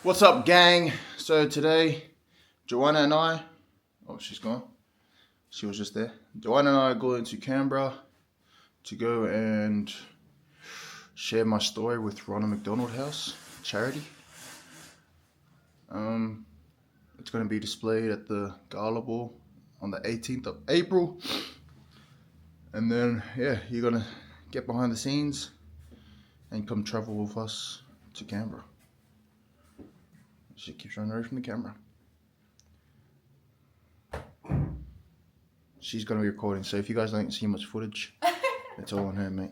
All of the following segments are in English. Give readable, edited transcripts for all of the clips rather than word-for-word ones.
What's up, gang? So today, Joanna and I, oh, she's gone. She was just there. Joanna and I are going to Canberra to go and share my story with Ronald McDonald House charity. It's going to be displayed at the Gala Ball on the 18th of April. And then, yeah, you're going to get behind the scenes and come travel with us to Canberra. She keeps running away from the camera. She's going to be recording, so if you guys don't see much footage, it's all on her, mate.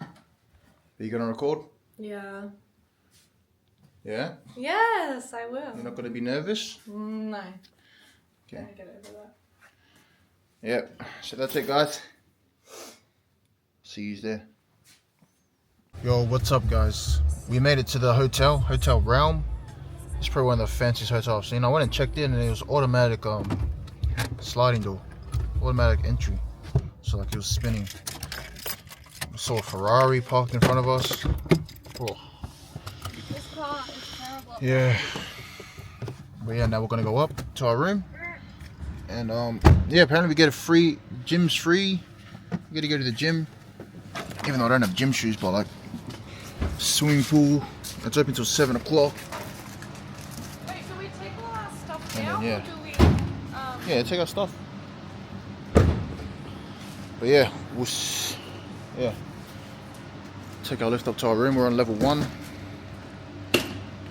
Are you going to record? Yeah. Yeah? Yes, I will. You're not going to be nervous? No. Okay. I'll get over that. Yep. So that's it, guys. See you there. Yo, what's up, guys? We made it to the hotel, Hotel Realm. It's probably one of the fanciest hotels I've seen. I went and checked in and it was automatic sliding door. Automatic entry. So like it was spinning. We saw a Ferrari parked in front of us. Oh. This car is terrible. Yeah. But yeah, now we're gonna go up to our room. And yeah, apparently we get a free, gym's free. We gotta go to the gym. Even though I don't have gym shoes, but like swimming pool. It's open till 7 o'clock. Wait, do we take all our stuff And now then, yeah. or do we Yeah, take our stuff. But yeah, yeah, take our lift up to our room. We're on level 1.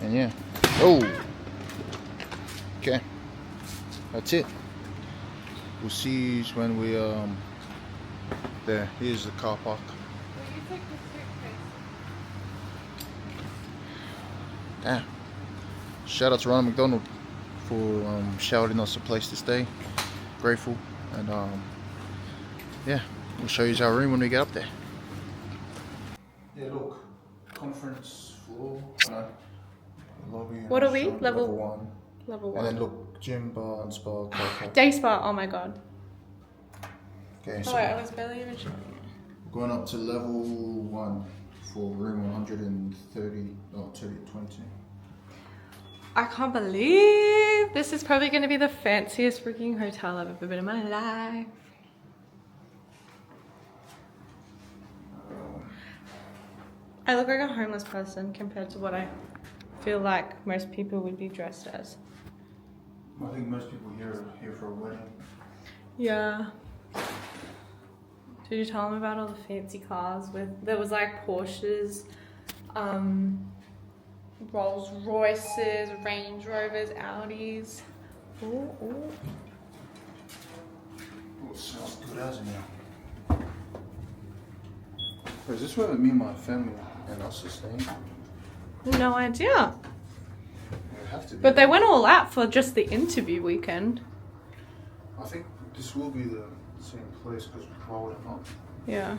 And yeah. Oh. Okay. That's it. We'll see you when we there. Here's the car park. Will you take the suitcase? Damn. Shout out to Ronald McDonald for shouting us a place to stay. Grateful. And yeah, we'll show you our room when we get up there. Yeah, look, conference floor. No, lobby. What are we? Level 1. Level 1. And then look, gym, bar, and spa. Day spa, oh my god. Okay, Oh so wait, I was barely even showing you. going up to level 1 for room 130, oh, 22. I can't believe this is probably going to be the fanciest freaking hotel I've ever been in my life. I look like a homeless person compared to what I feel like most people would be dressed as. I think most people here are here for a wedding. Yeah. Did you tell them about all the fancy cars there was like Porsches, Rolls Royces, Range Rovers, Audis. Ooh, ooh. Oh, it smells good as now. Is this where me and my family and us are staying? No idea. It have to be. But they went all out for just the interview weekend. I think this will be the same place because why would it not? Yeah.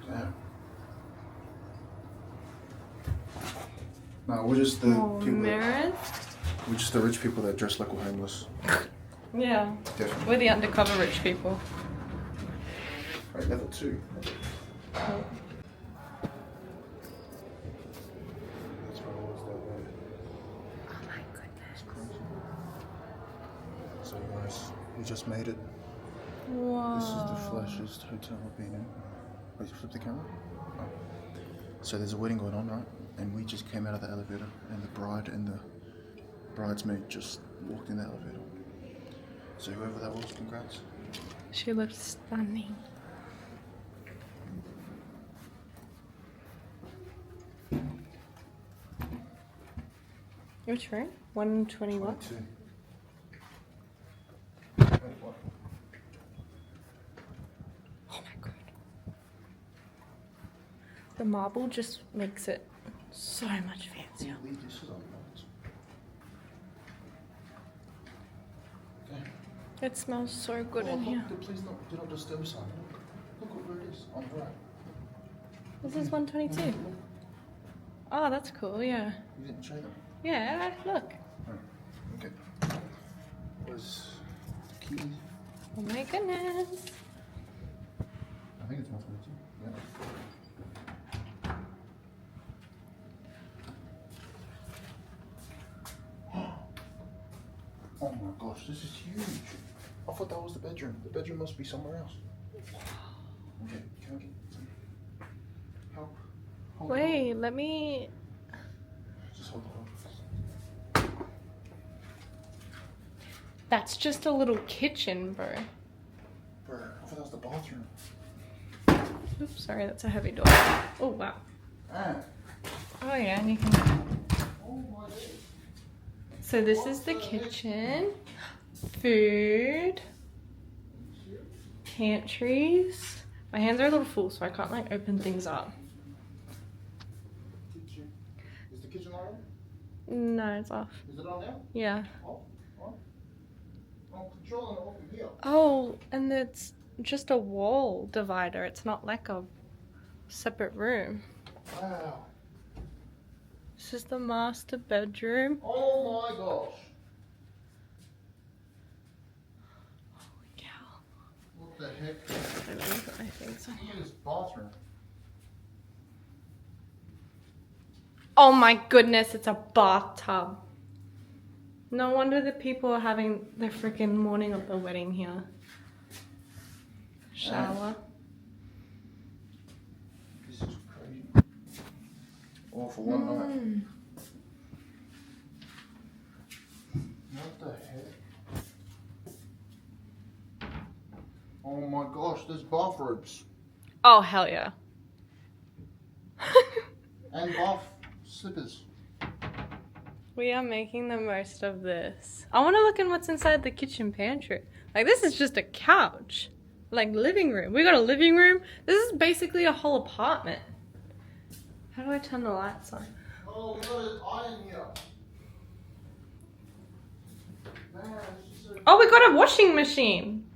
Damn. No, we're just the people. Mirrors? We're just the rich people that dress like we're homeless. Yeah. Definitely. We're the undercover rich people. Right, level 2. Oh. That's what it was that way. Oh my goodness. It's crazy. So guys, we just made it. Wow. This is the flashiest hotel I've been in. Wait, you flip the camera? Oh. So there's a wedding going on, right? And we just came out of the elevator and the bride and the bridesmaid just walked in the elevator. So whoever that was, congrats. She looks stunning. Which room? 121? 22. Wait, what? Oh my god. The marble just makes it so much fancier. Leave this on. Okay. It smells so good Oh, in here. look, please do not disturb sign. Look where it is, on the right. This is 122. Oh, that's cool, yeah. You didn't show them? Yeah, look. Oh, okay. Where's the keys? Oh my goodness. I think it's 122. Yeah. Oh my gosh, this is huge. I thought that was the bedroom. The bedroom must be somewhere else. Okay, can I get some help? Wait, let me... Just hold on. That's just a little kitchen, bro. Bro, I thought that was the bathroom. Oops, sorry, that's a heavy door. Oh, wow. Ah. Oh, yeah, and you can... Oh my days. So this is the kitchen. Food. Pantries. My hands are a little full, so I can't, like, open things up. Kitchen. Is the kitchen on? No, it's off. Is it on now? Yeah. Oh, oh. I'm controlling it over here. Oh, and it's just a wall divider. It's not like a separate room. Wow. This is the master bedroom. Oh my gosh. Holy cow. What the heck? I really put my things on. Look at this bathroom. Oh my goodness, it's a bathtub. No wonder the people are having the freaking morning of the wedding here. Shower. This is crazy. All for one night. What the heck? Oh my gosh, there's bathrobes. Oh, hell yeah. And bath slippers. We are making the most of this. I want to look in what's inside the kitchen pantry. Like, this is just a couch. Like, living room. We got a living room. This is basically a whole apartment. How do I turn the lights on? Oh, we got an iron here. Man, this is so... Oh, we got a washing machine.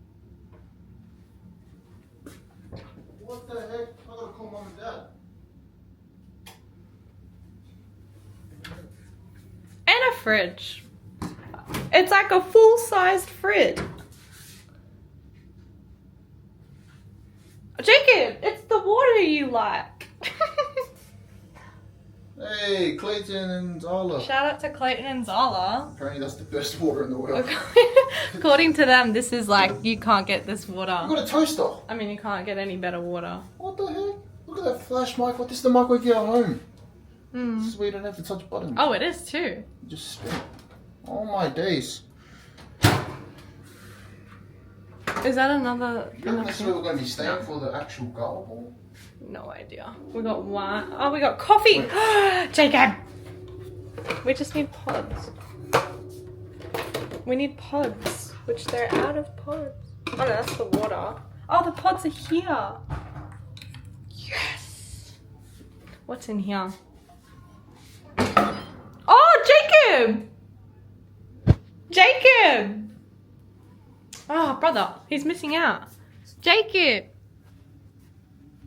What the heck? I gotta call mom and dad. And a fridge. It's like a full-sized fridge. Jacob, it's the water you like. Hey, Clayton and Zala. Shout out to Clayton and Zala. Apparently that's the best water in the world. According to them, this is like, you can't get this water. You got a toaster. I mean, you can't get any better water. What the heck? Look at that flash mic. What, this is the mic we get at home. Mm. This is where you don't have to touch buttons. Oh, it is too. You just spin it. Oh my days. Is that another? You reckon this is where we're going to be staying for the actual gullible? No idea. We got wine. Oh, we got coffee. Jacob. We just need pods. We need pods, which they're out of pods. Oh no, that's the water. Oh, the pods are here. Yes. What's in here? Oh, Jacob. Jacob. Oh, brother, he's missing out. Jacob.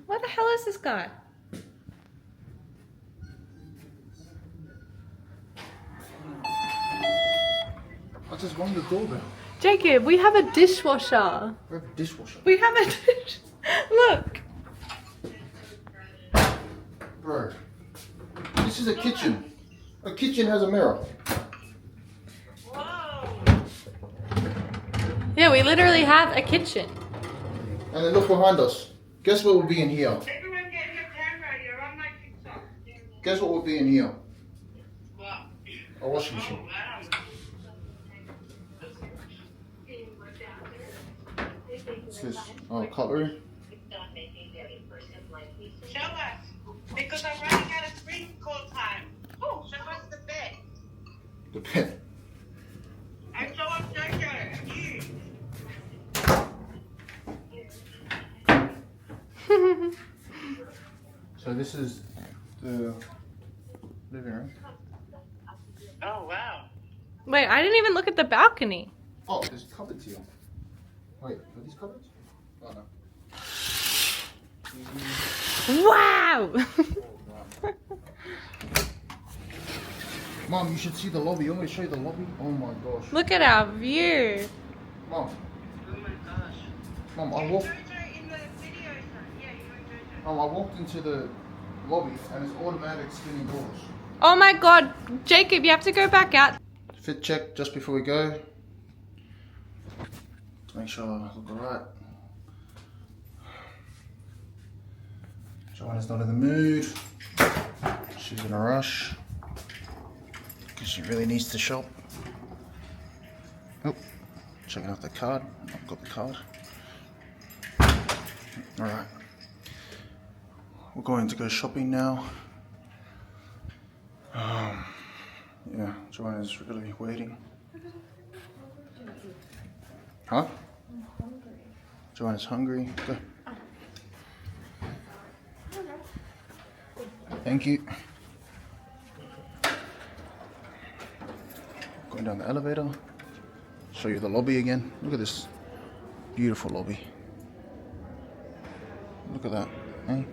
Where the hell is this guy? I just rang the doorbell. Jacob, we have a dishwasher. We have a dishwasher. We have a dish. Look. Bro, this is a kitchen. A kitchen has a mirror. Yeah, we literally have a kitchen. And then look behind us. Guess what will be in here? Everyone get your camera, you're on my TikTok. Guess what will be in here? What? A washing machine. Wow. What's this? Oh, cutlery. Show us. Because I'm running out of screen call time. Oh, show us the bed. The pen. And show us Jojo and you. So this is the living room. Oh, wow. Wait, I didn't even look at the balcony. Oh, there's cupboards here. Wait, are these cupboards? Oh no. Wow! Mom, you should see the lobby. You want me to show you the lobby? Oh my gosh. Look at our view. Mom, Oh my gosh. Mom, I walked. Jojo in the video, son. Yeah, you and Jojo. Mom, I walked into the lobby and it's automatic spinning doors. Oh my god, Jacob, you have to go back out. Fit check just before we go. make sure I look alright. Joanna's not in the mood. She's in a rush because she really needs to shop. Oh, checking out the card. I've got the card. Alright. We're going to go shopping now. Yeah, Joanna's really waiting. Huh? Joanna's hungry. Go. Thank you. Going down the elevator. Show you the lobby again. Look at this beautiful lobby. Look at that, eh?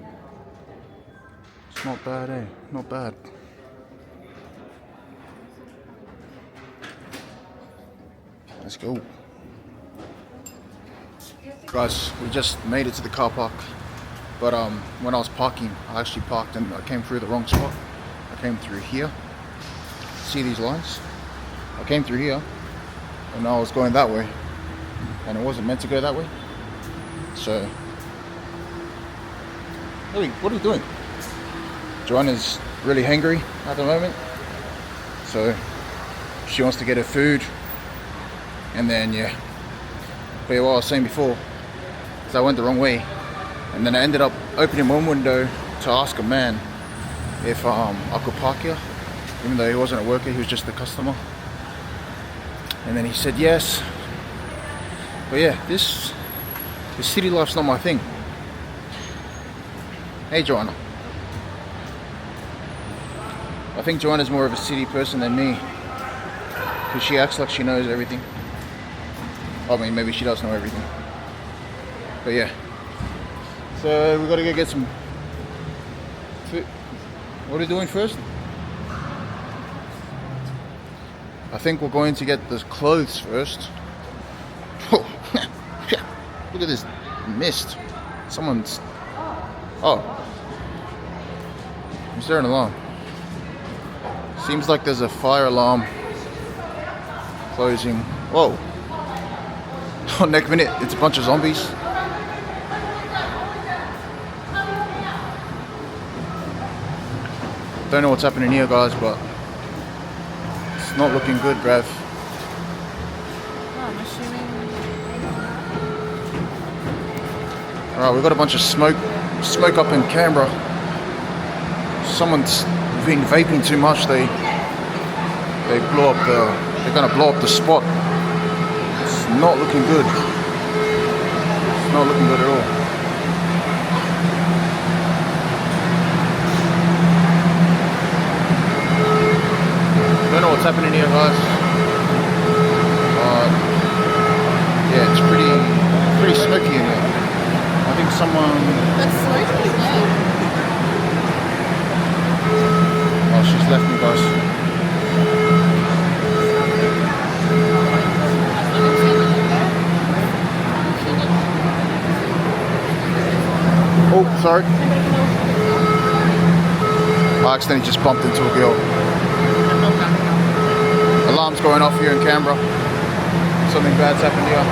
It's not bad, eh? Not bad. Let's go. Guys, we just made it to the car park. But when I was parking, I actually parked and I came through the wrong spot. I came through here. See these lines? I came through here and I was going that way. And it wasn't meant to go that way. So, hey, what are you doing? Joanna's really hangry at the moment. So, she wants to get her food. And then, yeah. But what I was saying before, is I went the wrong way. And then I ended up opening one window to ask a man if I could park here, even though he wasn't a worker, he was just a customer. And then he said yes. But yeah, this city life's not my thing. Hey Joanna. I think Joanna's more of a city person than me, because she acts like she knows everything. I mean, maybe she does know everything. But yeah. So we gotta go get some food. What are we doing first? I think we're going to get the clothes first. Oh, look at this mist. Someone's... Oh. Is there an alarm? Seems like there's a fire alarm closing. Whoa. Oh, next minute, it's a bunch of zombies. Don't know what's happening here, guys, but it's not looking good, bruv. I'm assuming. Alright, we've got a bunch of smoke up in Canberra. Someone's been vaping too much. They're gonna blow up the spot. It's not looking good. It's not looking good at all. Don't know what's happening here, guys. Yeah, it's pretty smoky in here. I think someone... That's smoky, yeah. Oh, she's left me, guys. Oh, sorry. I accidentally just bumped into a girl. Alarm's going off here in Canberra. Something bad's happened here.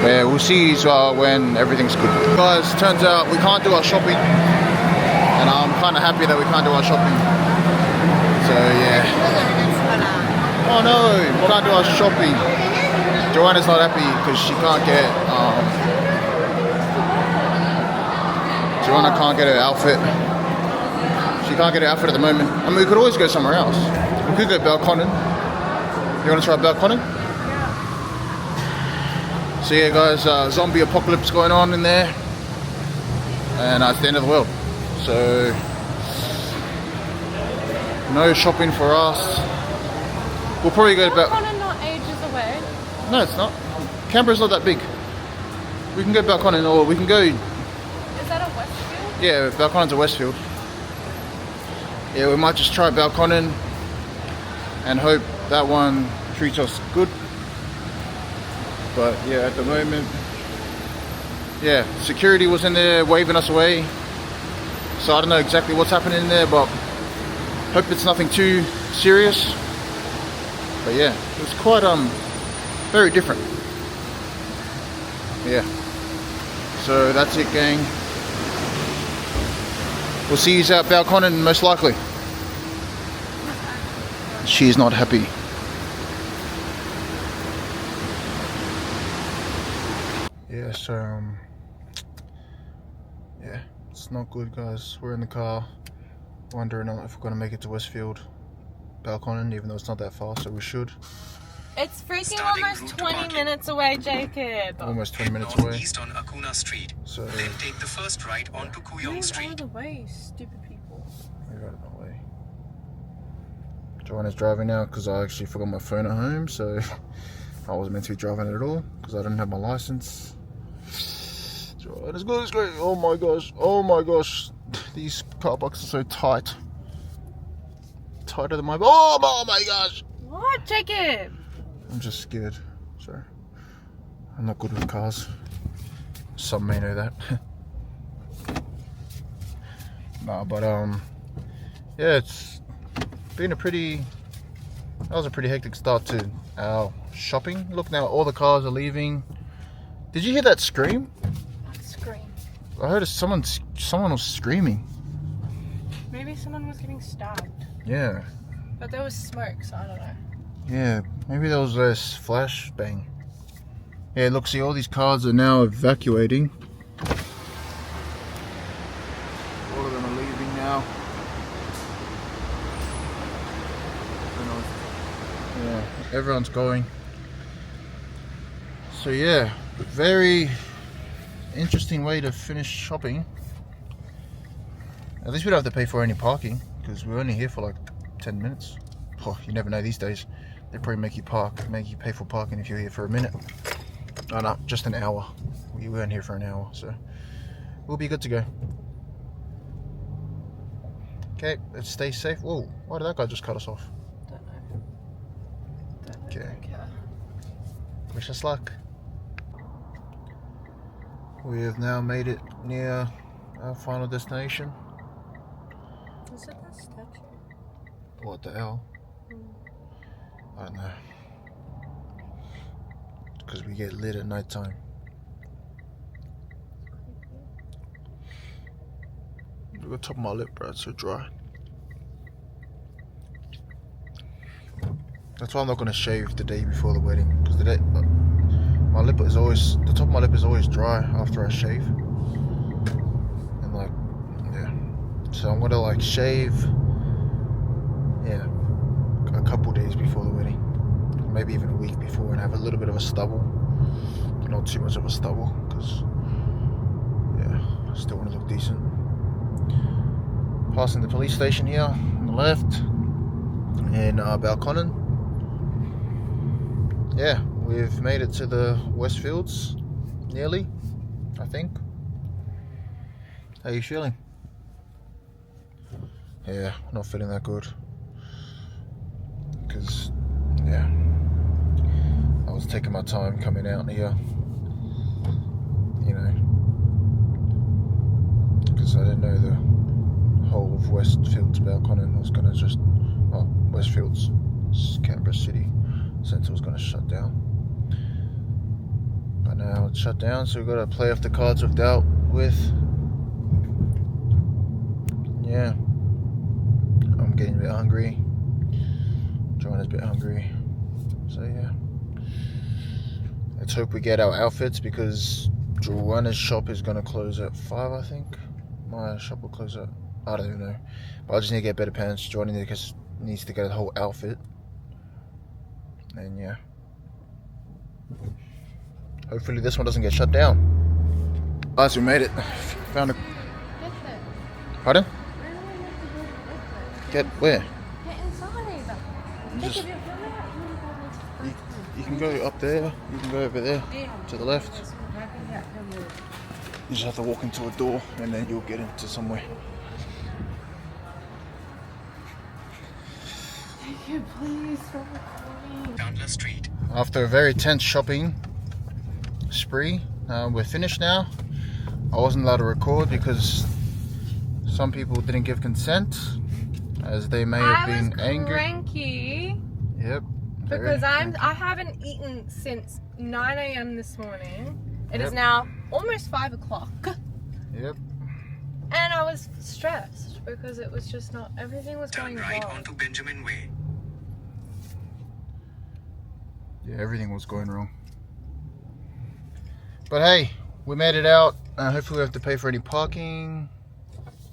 Yeah, we'll see when everything's good. Guys, turns out we can't do our shopping. And I'm kind of happy that we can't do our shopping. So, yeah. Oh no, we can't do our shopping. Joanna's not happy because she can't get... Joanna can't get her outfit. She can't get her outfit at the moment. I mean, we could always go somewhere else. We could go Balconnen. You want to try Balconnen? Yeah. So yeah, guys, zombie apocalypse going on in there, and it's the end of the world. So no shopping for us. We'll probably go to Balconnen not ages away. No, it's not. Canberra's not that big. We can go Balconnen, or we can go. Is that a Westfield? Yeah, Balconnen's a Westfield. Yeah, we might just try Balconnen and hope that one treats us good. But yeah, at the moment, yeah, security was in there waving us away. So I don't know exactly what's happening in there, but hope it's nothing too serious. But yeah, it was quite very different. Yeah. So that's it, gang. We'll see you out Balconnen most likely. She's not happy. Yeah, so yeah, it's not good, guys. We're in the car, wondering if we're gonna make it to Westfield, Balconnen, even though it's not that far, so we should. It's freaking almost 20 minutes away, Jacob. Almost 20 minutes away. East on Akuna Street. So Then take the first right onto Kuyong Street. Out of the way, stupid people. we're out of the way. Joanna's driving now because I actually forgot my phone at home, so I wasn't meant to be driving it at all because I didn't have my license. Joanna's going great. Oh my gosh, these car parks are so tight. Tighter than my. Oh my gosh! What, Jacob? I'm just scared. So I'm not good with cars. Some may know that. Nah, but yeah, it's been that was a pretty hectic start to our shopping. Look, now all the cars are leaving. Did you hear that scream? What scream? I heard someone was screaming. Maybe someone was getting stabbed. Yeah. But there was smoke, so I don't know. Yeah, maybe there was this flash bang. Yeah, look, see, all these cars are now evacuating. All of them are leaving now. Yeah, everyone's going. So yeah, very interesting way to finish shopping. At least we don't have to pay for any parking because we're only here for like 10 minutes. Oh, you never know these days. They probably make you pay for parking if you're here for a minute. Oh no, just an hour. We weren't here for an hour, so we'll be good to go. Okay, let's stay safe. Whoa, why did that guy just cut us off? Don't know. Okay. Don't care. Wish us luck. We have now made it near our final destination. Is it that statue? What the hell? I don't know. Because we get lit at night time. Look at the top of my lip, bro. It's so dry. That's why I'm not gonna shave the day before the wedding, because the top of my lip is always dry after I shave. And like, yeah. So I'm gonna like shave, yeah, a couple days before the wedding. Maybe even a week before, and have a little bit of a stubble, but not too much of a stubble, because yeah, I still want to look decent. Passing the police station here on the left in Balconnen. Yeah, we've made it to the Westfields, nearly, I think. How are you feeling? Yeah, not feeling that good, because yeah, I was taking my time coming out here, you know, because I didn't know the whole of Westfields, Balconnen was going to just, Westfields, Canberra City Centre was going to shut down. But now it's shut down, so we've got to play off the cards we've dealt with. Yeah, I'm getting a bit hungry. Joanna's a bit hungry. So yeah, let's hope we get our outfits, because Joanna's shop is going to close at 5, I think. My shop will close at, I don't even know. But I just need to get better pants. Joanna needs to get a whole outfit. And yeah, hopefully this one doesn't get shut down. Guys, we made it. Found a... Pardon? Get where? Get inside. Just... You can go up there, you can go over there, to the left. You just have to walk into a door and then you'll get into somewhere. Please stop recording. Chandler Street. After a very tense shopping spree, we're finished now. I wasn't allowed to record because some people didn't give consent, as they may have been angry. Cranky. Yep, Because I haven't eaten since 9 a.m. this morning. It is now almost 5 o'clock. Yep. And I was stressed because it was just not, everything was going Turn right wrong. onto Benjamin Way. Yeah, everything was going wrong. But hey, we made it out. Hopefully we have to pay for any parking.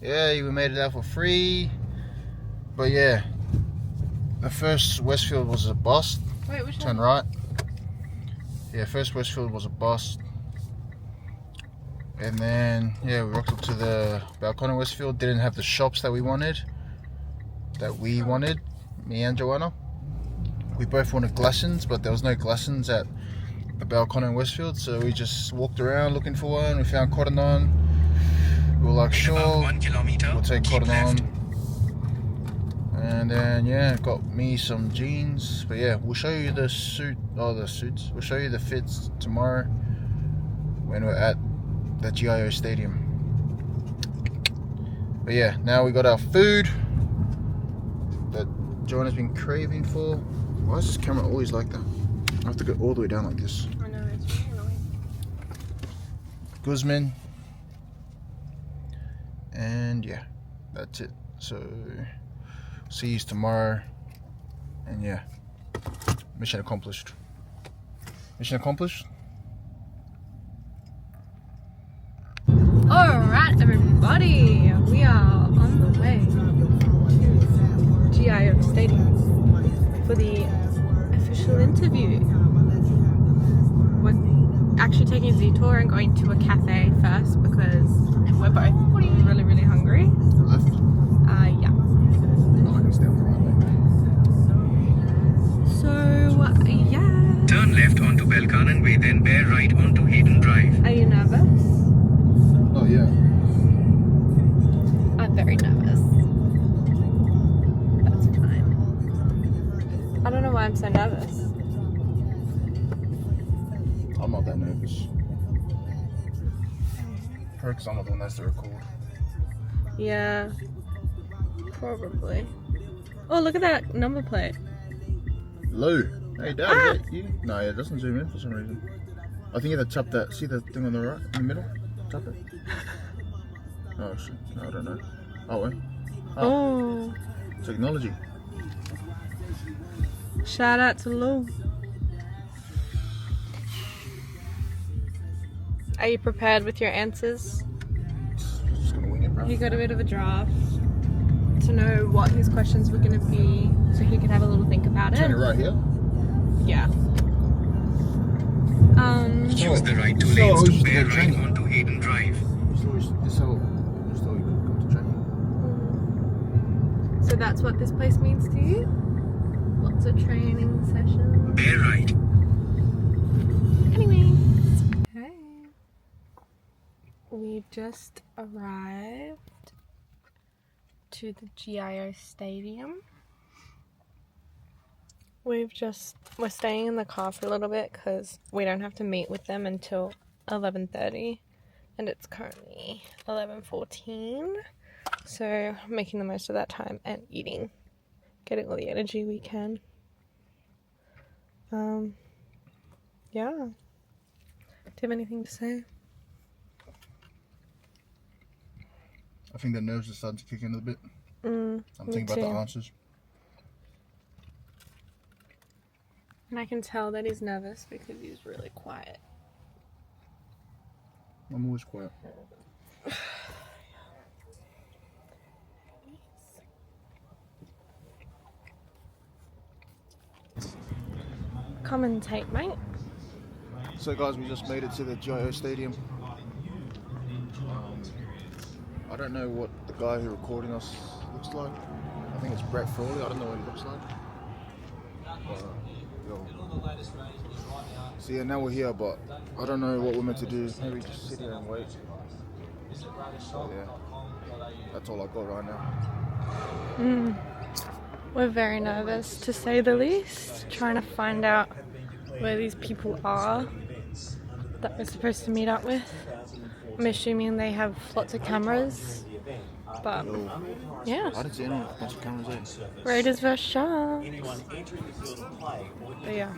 Yeah, we made it out for free. But yeah, the first Westfield was a bust. Wait, which Turn one? right. Yeah, first Westfield was a bust. And then, yeah, we rocked up to the Balcony Westfield. Didn't have the shops that we wanted. Me and Joanna. We both wanted Glassons, but there was no Glassons at the Balcony Westfield. So we just walked around looking for one. We found Cotton On. We were like, In sure, about 1 kilometer, we'll take keep Cotton left. On. And then, yeah, got me some jeans. But yeah, we'll show you the suits. We'll show you the fits tomorrow when we're at the GIO Stadium. But yeah, now we got our food that Joanna's been craving for. Why is this camera always like that? I have to go all the way down like this. I know, it's really annoying. Guzman. And yeah, that's it. So, see you tomorrow. And yeah, mission accomplished. Mission accomplished? Alright, everybody, we are on the way to GIO Stadium for the official interview. We're actually taking a detour and going to a cafe first because we're both really, really hungry. Left? Yeah. Oh, I can stay on the right. So, yeah. Turn left onto Belkanan Way, then bear right onto Hayden Drive. Are you nervous? Oh yeah. I'm very nervous. That's fine. I don't know why I'm so nervous. I'm not that nervous. Probably because I'm not the one that's to record. Yeah. Probably. Oh, look at that number plate. Lou. Hey Dad, is that you? No, yeah, it doesn't zoom in for some reason. I think you have to tap that. See the thing on the right, in the middle? Tap it. Oh shit. No, I don't know. Oh, well. Oh. Technology. Shout out to Lou. Are you prepared with your answers? Just gonna wing it, bro. He got a bit of a draft to know what his questions were going to be so he could have a little think about it. Turn it right here. Yeah. Use the right two So lanes we to should bear go right training. onto Hayden Drive. So that's what this place means to you? Lots of training sessions. Bear right. Anyways. Hey. We just arrived to the GIO Stadium. We're staying in the car for a little bit because we don't have to meet with them until 11:30 and it's currently 11:14. So making the most of that time and eating, getting all the energy we can. Yeah. Do you have anything to say? I think the nerves are starting to kick in a bit. I'm Me thinking about too. the answers. And I can tell that he's nervous because he's really quiet. I'm always quiet. Commentate, mate. So guys, we just made it to the GIO Stadium. I don't know what the guy who recording us looks like. I think it's Brett Frawley. I don't know what he looks like. So yeah, now we're here, but I don't know what we're meant to do. Maybe just sit here and wait. So yeah, that's all I got right now. We're very nervous, to say the least. Trying to find out where these people are that we're supposed to meet up with. I'm assuming they have lots of cameras But yeah, I didn't see anyone with a bunch of cameras there. Raiders vs Sharks. But yeah.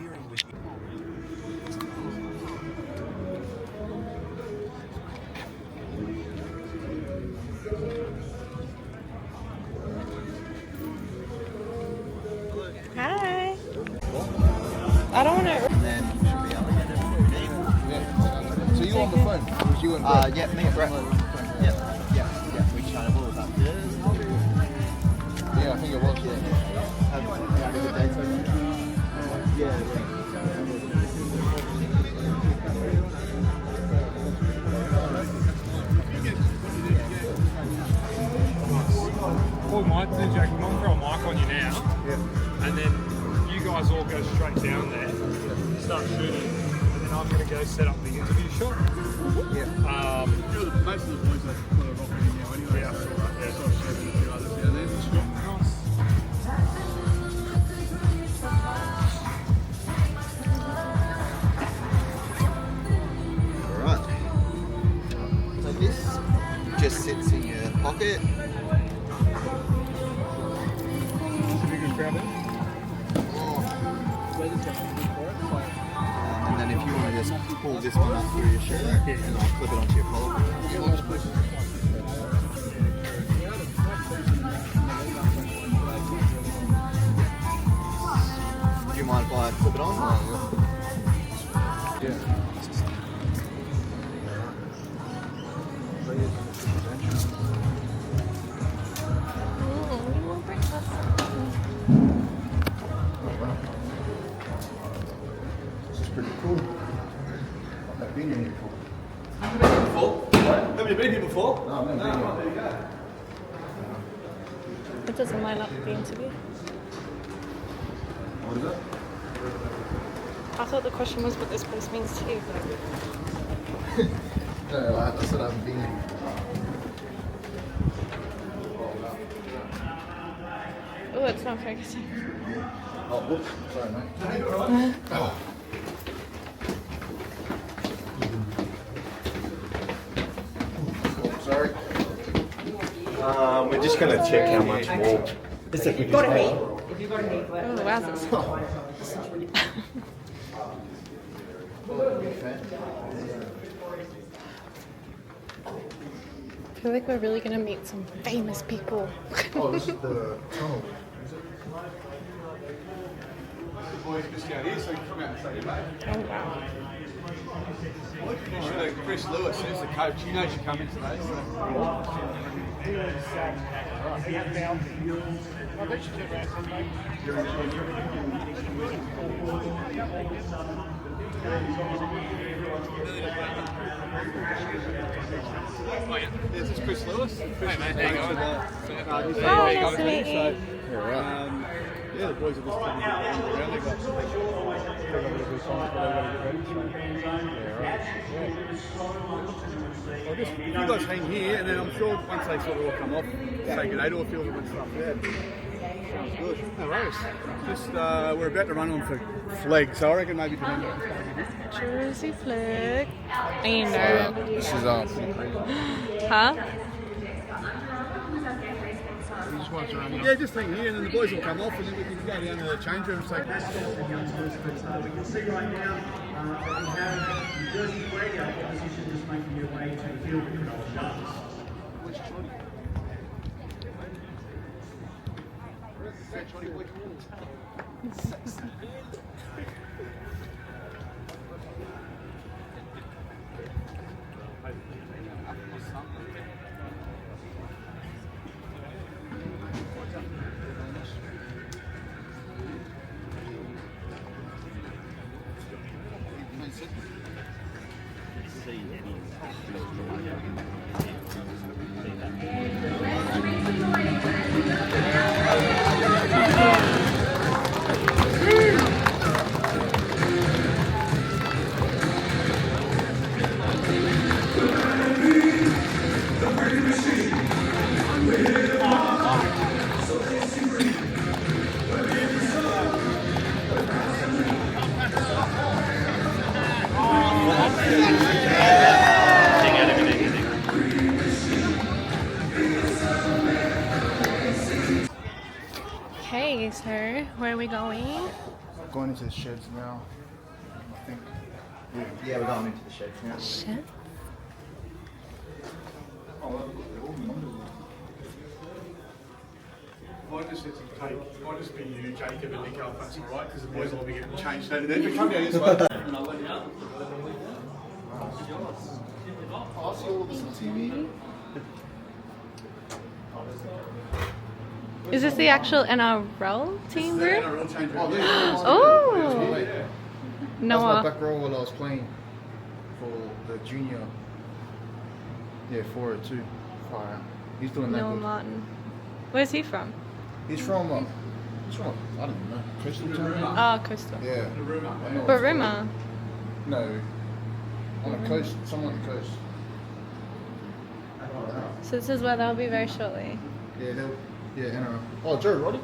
Hi. I don't want to. And then you should be able to get it. Yeah. So you on the phone? Or was you and Brett? Yeah, me and Brett were on the phone. Yeah. We chatted all about this. Yeah, I think it was. Had a good day so far. Yeah. Call Mike, then Jack, I'm going to throw a mic on you now. And then you guys all go straight down there, start shooting, and then I'm going to go set up the interview shot. Most of the boys are rocking in now anyway. Yeah. So I've seen a few others down there. Alright. So this just sits in your pocket. And then if you want to just pull this one up through your shirt and I'll clip it onto your collar. Do you mind if I clip it on? This is pretty cool. I've been in here before. Have you been here before? No, I've never been here. It doesn't line up with the interview. What is it? I thought the question was what this place means to you. No, I said I haven't been here. Oh, it's not focusing. Oh, whoops. Sorry, mate. Oh. Oh, sorry. We're just going to check how much more. If you've got a heat, if you've got a heat, Oh, wowzers. I feel like we're really gonna meet some famous people. Oh, this is the tunnel. The boys just out here, so you can come out and say your name. Oh wow. You should have Chris Lewis, who's the coach. He knows you're coming today. This is Chris Lewis. Hey mate, how you going? Nice to meet you. Yeah, the boys are just coming around. They've got a good time, but they've got to get ready. Well, just, if you guys hang here, and then I'm sure once they sort of all come off, say good day to a few of them and stuff. Yeah, sounds good. No worries. Just we're about to run on for flag, so I reckon maybe Jersey flag. I know. This is Huh? yeah, just hang here, and then the boys will come off, and then we can go down to the change room and take this. we can see right now you have New Jersey flag, our opposition just making their way to the field for the Sharks. Okay, so where are we going? Going into the sheds now. I think. Yeah, we're going into the sheds now. Shed? Might just be you, Jacob, and Nico, if that's alright, because the boys will be getting changed over there. But come down this way. I'll see all this on TV. Is this the actual NRL team room? Oh! Oh! That's my Noah. back row while I was playing for the junior. Yeah, 402. Fire. He's doing that Noah good. Martin. Where's he from? He's from, I don't know, Coastal Town? Oh, Coastal. Yeah. I know But it's Rimmer. No. On the coast, somewhere on the coast. So this is where they'll be very shortly. Yeah, NRL. Oh, Joe Roddy?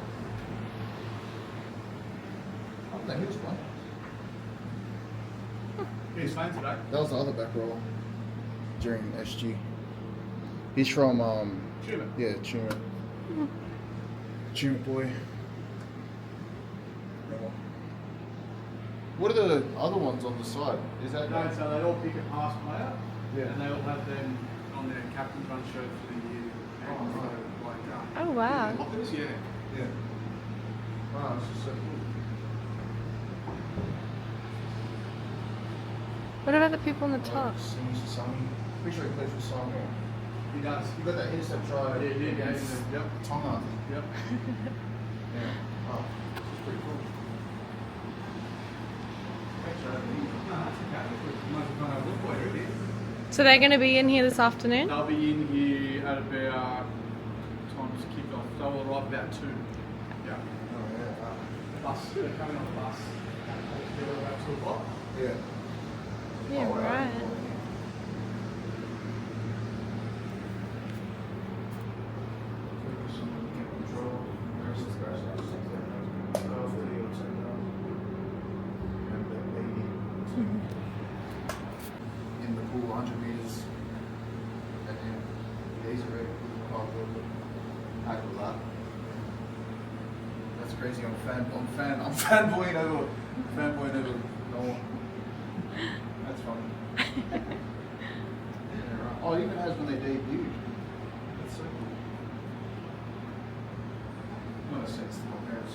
I don't know who's playing. He's playing today. That was the other back row during SG. He's from, Tumut. yeah, Tumut. Tumut boy. What are the other ones on the side? Is that No, so they all pick a past player, Yeah. and they all have them on their captain's run shirt for the year. And so, like, Oh, wow. lockers, yeah. Yeah. Wow, this is so cool. What about the people on the top? Pretty sure he plays for Samoa. He does. You got that intercept try against Yep. Tonga. Yep. Yeah. Oh, this is pretty cool. Thanks for having me. So they're going to be in here this afternoon? They'll be in here at about time's kick off. They'll arrive about 2. Yeah. Oh, yeah. Bus. They're coming on the bus. They're about 2 o'clock. Yeah. Yeah, Oh, right. In the pool, 100 meters, and then days are ready for that. That's crazy. I'm fanboying over no one. That's funny. Yeah, right. Oh, it even has when they debuted. That's so cool. No sense to my parents.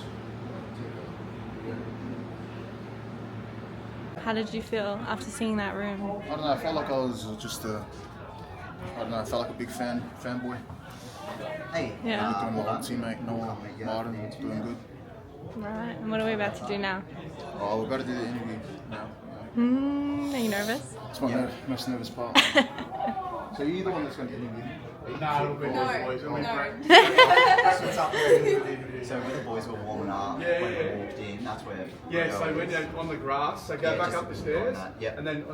How did you feel after seeing that room? I don't know. I felt like I was just I felt like a big fanboy. Hey. Yeah. Looking at my old teammate Noah Martin doing good. Right. And what are we about to do now? Oh, we're about to do the interview now. Are you nervous? It's my most nervous part. So you're the one that's going to interview me? No, it'll be the boys. It'll be great. What's up there? So when the boys were warming up, when they walked in, that's where... Yeah, so when they're on the grass, so go Yeah, back just up the stairs, yep. and then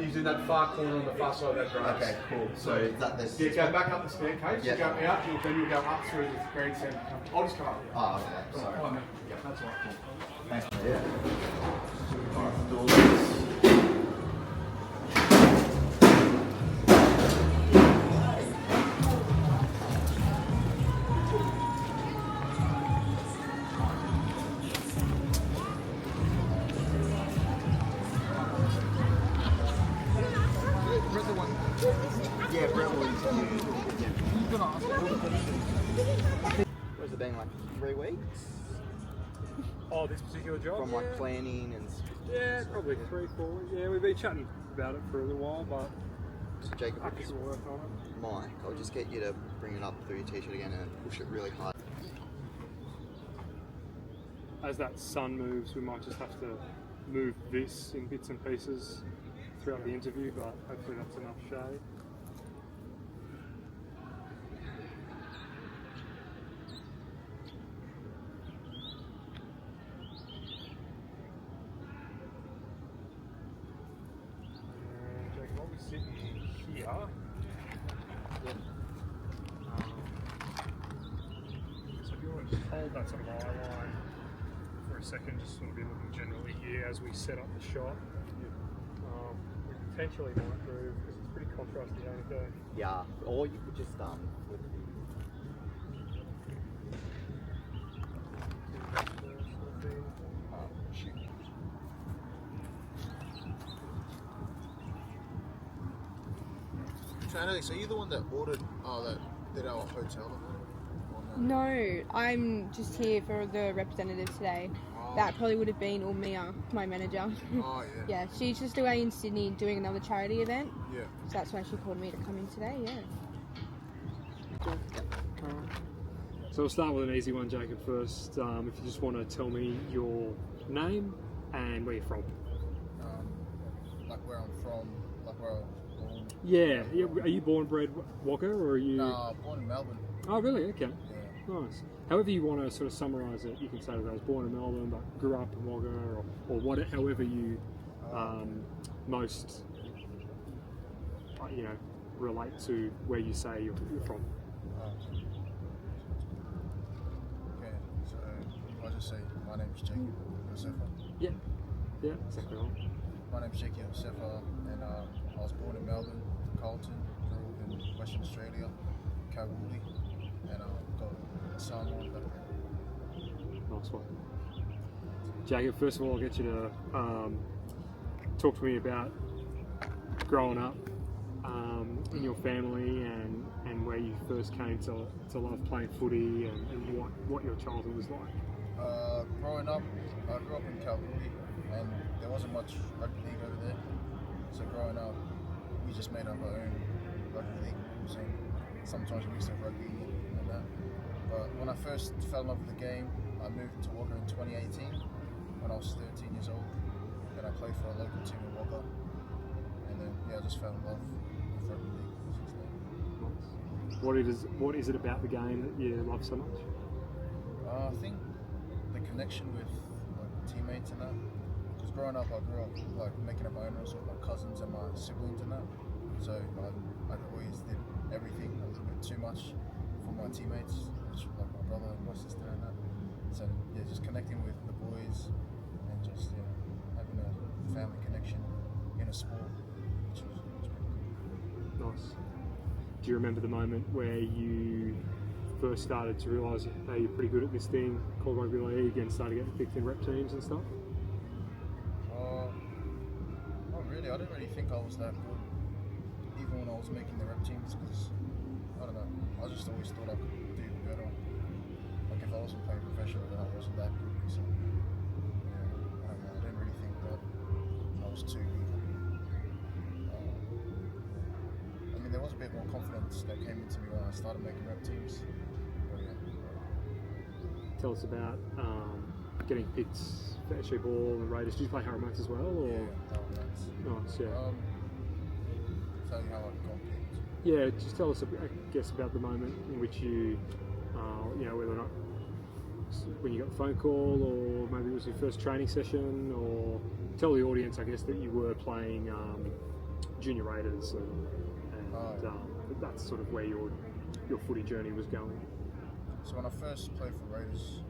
he's in that far corner on the far side of that grass. Okay, cool. So is that this? Yeah, go back up the staircase, Yep. you go out, then you'll go up through the grandstand. I'll just come up. Oh, okay. Sorry. Oh, no. Yeah, that's all right, cool. Thanks. Yeah. Yeah, Brett will interview. Where's it been, like 3 weeks? Oh, this particular job? From like planning and... Yeah, probably 3, 4 weeks. Yeah, we've been chatting about it for a little while, but So Jacob, actually working on it. Mike, I'll just get you to bring it up through your t-shirt again and push it really hard. As that sun moves, we might just have to move this in bits and pieces throughout the interview, but hopefully that's enough shade. And Jacob, I'll be sitting here. So if you want to just hold that sort of eye line for a second, just sort of be looking generally here as we set up the shot. We potentially might move because it's pretty contrasty, ain't it? Yeah, or you could just with the... Alex, are you the one that ordered, that did our hotel? No, I'm just here for the representative today. That probably would have been Mia, my manager. Oh, yeah. Yeah, she's just away in Sydney doing another charity event. Yeah. So that's why she called me to come in today, yeah. So we'll start with an easy one, Jacob, first. If you just want to tell me your name and where you're from. Like where I'm from, like where I was born. Yeah. Are you born and bred Wagga, or are you... Born in Melbourne. Oh, really? Okay. Yeah. Nice. However you want to sort of summarise it, you can say that I was born in Melbourne but grew up in Wagga, or whatever, however you most, relate to where you say you're from. Okay, so I'll just say my name's Jacob Iosefa. Yeah, exactly right. My name's Jacob Iosefa, and I was born in Melbourne, Carlton, grew up in Western Australia, Kalgoorlie, and got a Samoan background. Nice one. Jacob, first of all, I'll get you to talk to me about growing up in your family and where you first came to love playing footy and what your childhood was like. Growing up, I grew up in Kalgoorlie, and there wasn't much rugby league over there. So growing up, we just made up our own rugby league rules, and sometimes we used to have rugby and that. But when I first fell in love with the game, I moved to Wagga in 2018 when I was 13 years old. Then I played for a local team in Wagga, and then I just fell in love with rugby league since then. What is it about the game that you love so much? I think the connection with teammates and that. Because growing up, I grew up making up my own rules with my cousins and my siblings and that. So I always did everything a little bit too much for my teammates, which like my brother and my sister and that. So just connecting with the boys and just having a family connection in a sport, which was pretty cool. Nice. Do you remember the moment where you first started to realise hey, you're pretty good at this thing called rugby league and started getting picked in rep teams and stuff? Not really. I didn't really think I was that good, even when I was making the rep teams, because I don't know. I just always thought I could do better. Like if I wasn't playing professional, then I wasn't that good. So I don't know. I didn't really think that I was too good. I mean, there was a bit more confidence that came into me when I started making rep teams. But Tell us about getting picked for SG Ball and Raiders. Did you play Harrowmats as well? Or? Yeah, Harrowmats. Nice, yeah. Tell you how I got picked. Yeah, just tell us, I guess, about the moment in which you, whether or not when you got the phone call, or maybe it was your first training session, or tell the audience, I guess, that you were playing junior Raiders, and that's sort of where your footy journey was going. So when I first played for Raiders,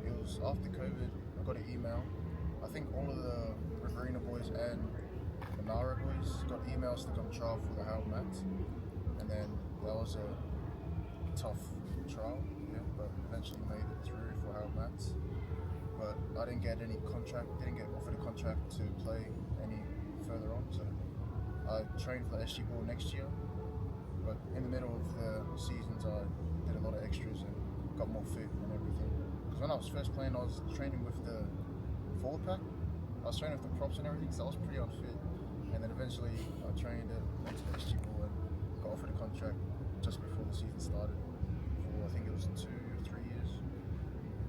it was after COVID. I got an email. I think all of the Riverina boys and the Nara boys got emails to come trial for the Harrowmats, and then that was a tough trial, but eventually made it through for Harrowmats. But I didn't get any contract, didn't get offered a contract to play any further on, so I trained for the SG Ball next year. But in the middle of the seasons, I did a lot of extras and got more fit and everything. Because when I was first playing, I was training with the forward pack. I was training with the props and everything, so I was pretty unfit. And then eventually I trained at the SG Ball and got offered a contract just before the season started. For I think it was 2 or 3 years.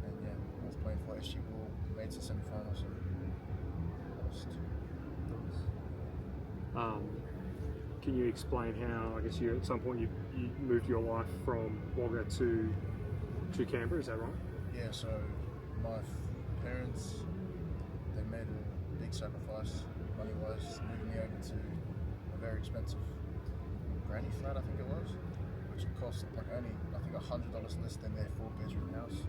And I was playing for SG Ball, made it to semi-finals and lost. Can you explain how, I guess, at some point you moved your life from Wagga to Canberra, is that right? Yeah, so my parents, they made a big sacrifice money-wise, moving me over to a very expensive granny flat, I think it was, which cost only, I think, $100 less than their 4-bedroom house.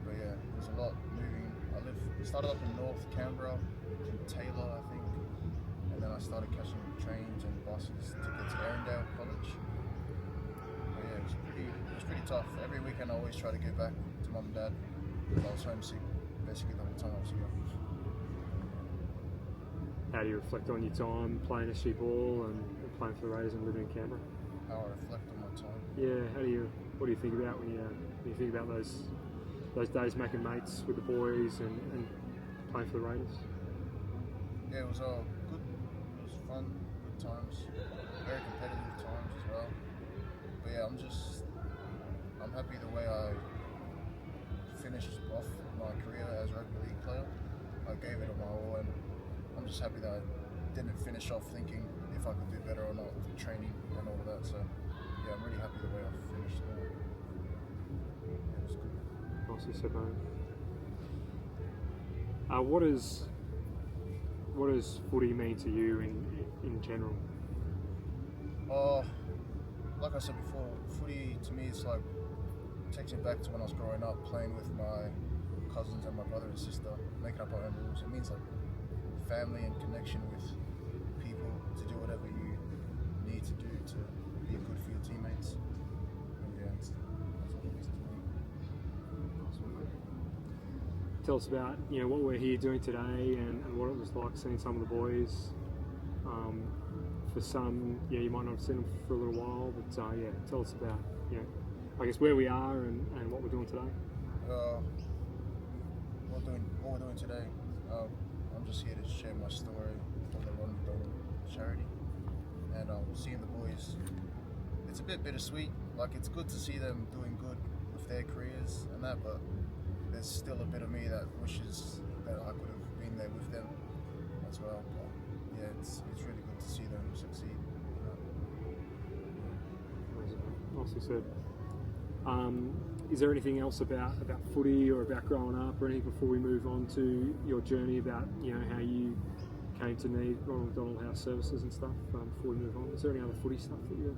But it was a lot moving. I started up in North Canberra, in Taylor, I think, and then I started catching trains and buses to get to Arundel College. But it was pretty tough. Every weekend I always try to get back to mum and dad, because I was homesick basically the whole time I was here. How do you reflect on your time playing SG Ball and playing for the Raiders and living in Canberra? how I reflect on my time. Yeah, what do you think about when you think about those days making mates with the boys and playing for the Raiders? Yeah, it was good. It was fun, good times, very competitive times as well. But yeah, I'm happy the way I finished off my career as a rugby league player. I gave it my all, and I'm just happy that I didn't finish off thinking if I could do better or not with training and all of that. So yeah, I'm really happy the way I finished. Yeah, it was good. Iosefa. What does footy mean to you in general? Like I said before, footy to me is like takes me back to when I was growing up, playing with my cousins and my brother and sister, making up our own rules. It means like family and connection with people to do whatever you need to do to be good for your teammates. And yeah, that's what it is to me. Tell us about what we're here doing today and what it was like seeing some of the boys. For some, you might not have seen them for a little while, but tell us about I guess where we are and what we're doing today. What we're doing today. I'm just here to share my story for the Ronald McDonald charity, and seeing the boys. It's a bit bittersweet. Like, it's good to see them doing good with their careers and that, but there's still a bit of me that wishes that I could have been there with them as well. But yeah, it's really good to see them succeed. Nicely said. Is there anything else about footy or about growing up or anything before we move on to your journey about how you came to need Ronald McDonald House Services and stuff? Before we move on, is there any other footy stuff that you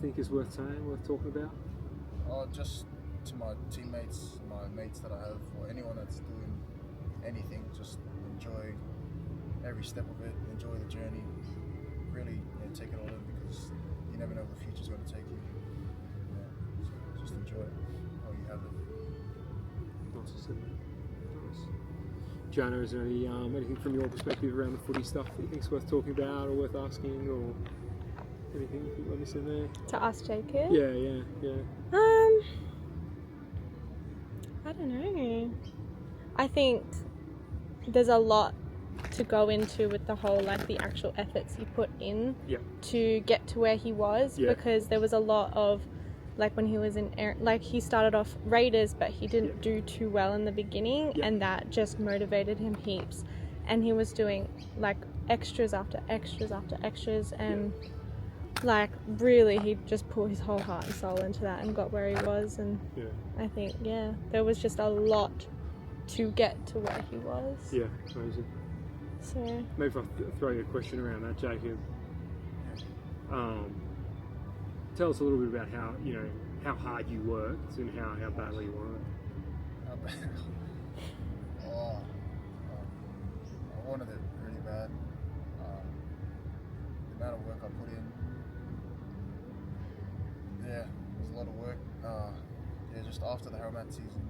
think is worth saying, worth talking about? Just to my teammates, my mates that I have, or anyone that's doing anything, just enjoy every step of it, enjoy the journey, really take it all in, because you never know where the future's going to take you. So just enjoy it while you have it. Nice. Joanna, is there anything from your perspective around the footy stuff that you think's worth talking about or worth asking, or anything you think we're missing there? To ask Jacob? Yeah. I don't know. I think there's a lot to go into with the whole, like, the actual efforts he put in to get to where he was, because there was a lot of, like, when he was in he started off Raiders, but he didn't do too well in the beginning, and that just motivated him heaps, and he was doing like extras after extras after extras, and like, really, he just put his whole heart and soul into that and got where he was. And I think there was just a lot to get to where he was. Yeah, amazing. So maybe if I throw you a question around that, Jacob. Tell us a little bit about how hard you worked and how badly you worked. I wanted it really bad. The amount of work I put in, it was a lot of work. Just after the Harrow season,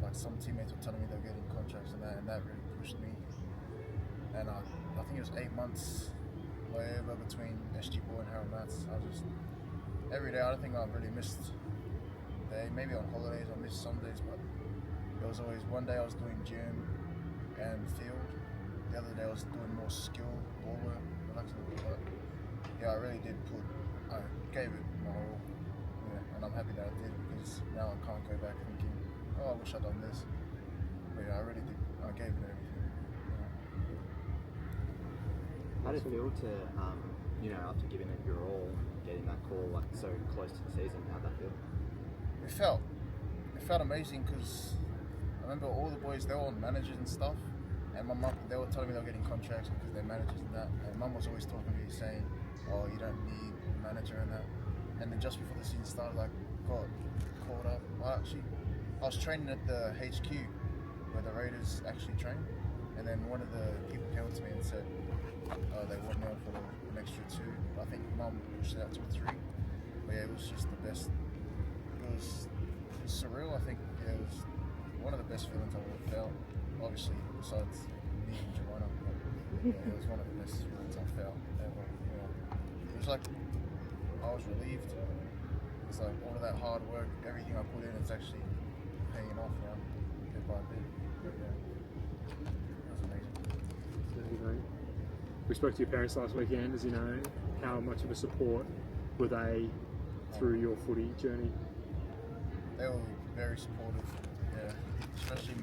like, some teammates were telling me they were getting contracts and that really pushed me. And I think it was 8 months layover between SG Ball and Harrow Mats. I just, every day, I don't think I've really missed a day. Maybe on holidays I missed some days, but there was always one day I was doing gym and field. The other day I was doing more skill, ball work, relaxing. But I really did I gave it my all. And I'm happy that I did, because now I can't go back thinking, I wish I'd done this. But I really did. I gave it everything. How did it feel to, after giving it your all, getting that call like so close to the season? How'd that feel? It felt amazing, because I remember all the boys, they were all managers and stuff, and my mum, they were telling me they were getting contracts because they're managers and that, and mum was always talking to me saying, you don't need a manager and that. And then just before the season started, I got called up. I was training at the HQ where the Raiders actually train, and then one of the people came up to me and said they want me on for an extra 2. I think mum pushed it out to a 3. But it was just the best. It was surreal. I think it was one of the best feelings I've ever felt. Obviously, besides me and Joanna, but it was one of the best feelings I felt ever. It was like I was relieved. It's like all of that hard work, everything I put in, it's actually paying off now, bit by bit. But yeah, that's amazing. We spoke to your parents last weekend. As you know, how much of a support were they through your footy journey? They were very supportive. Yeah, especially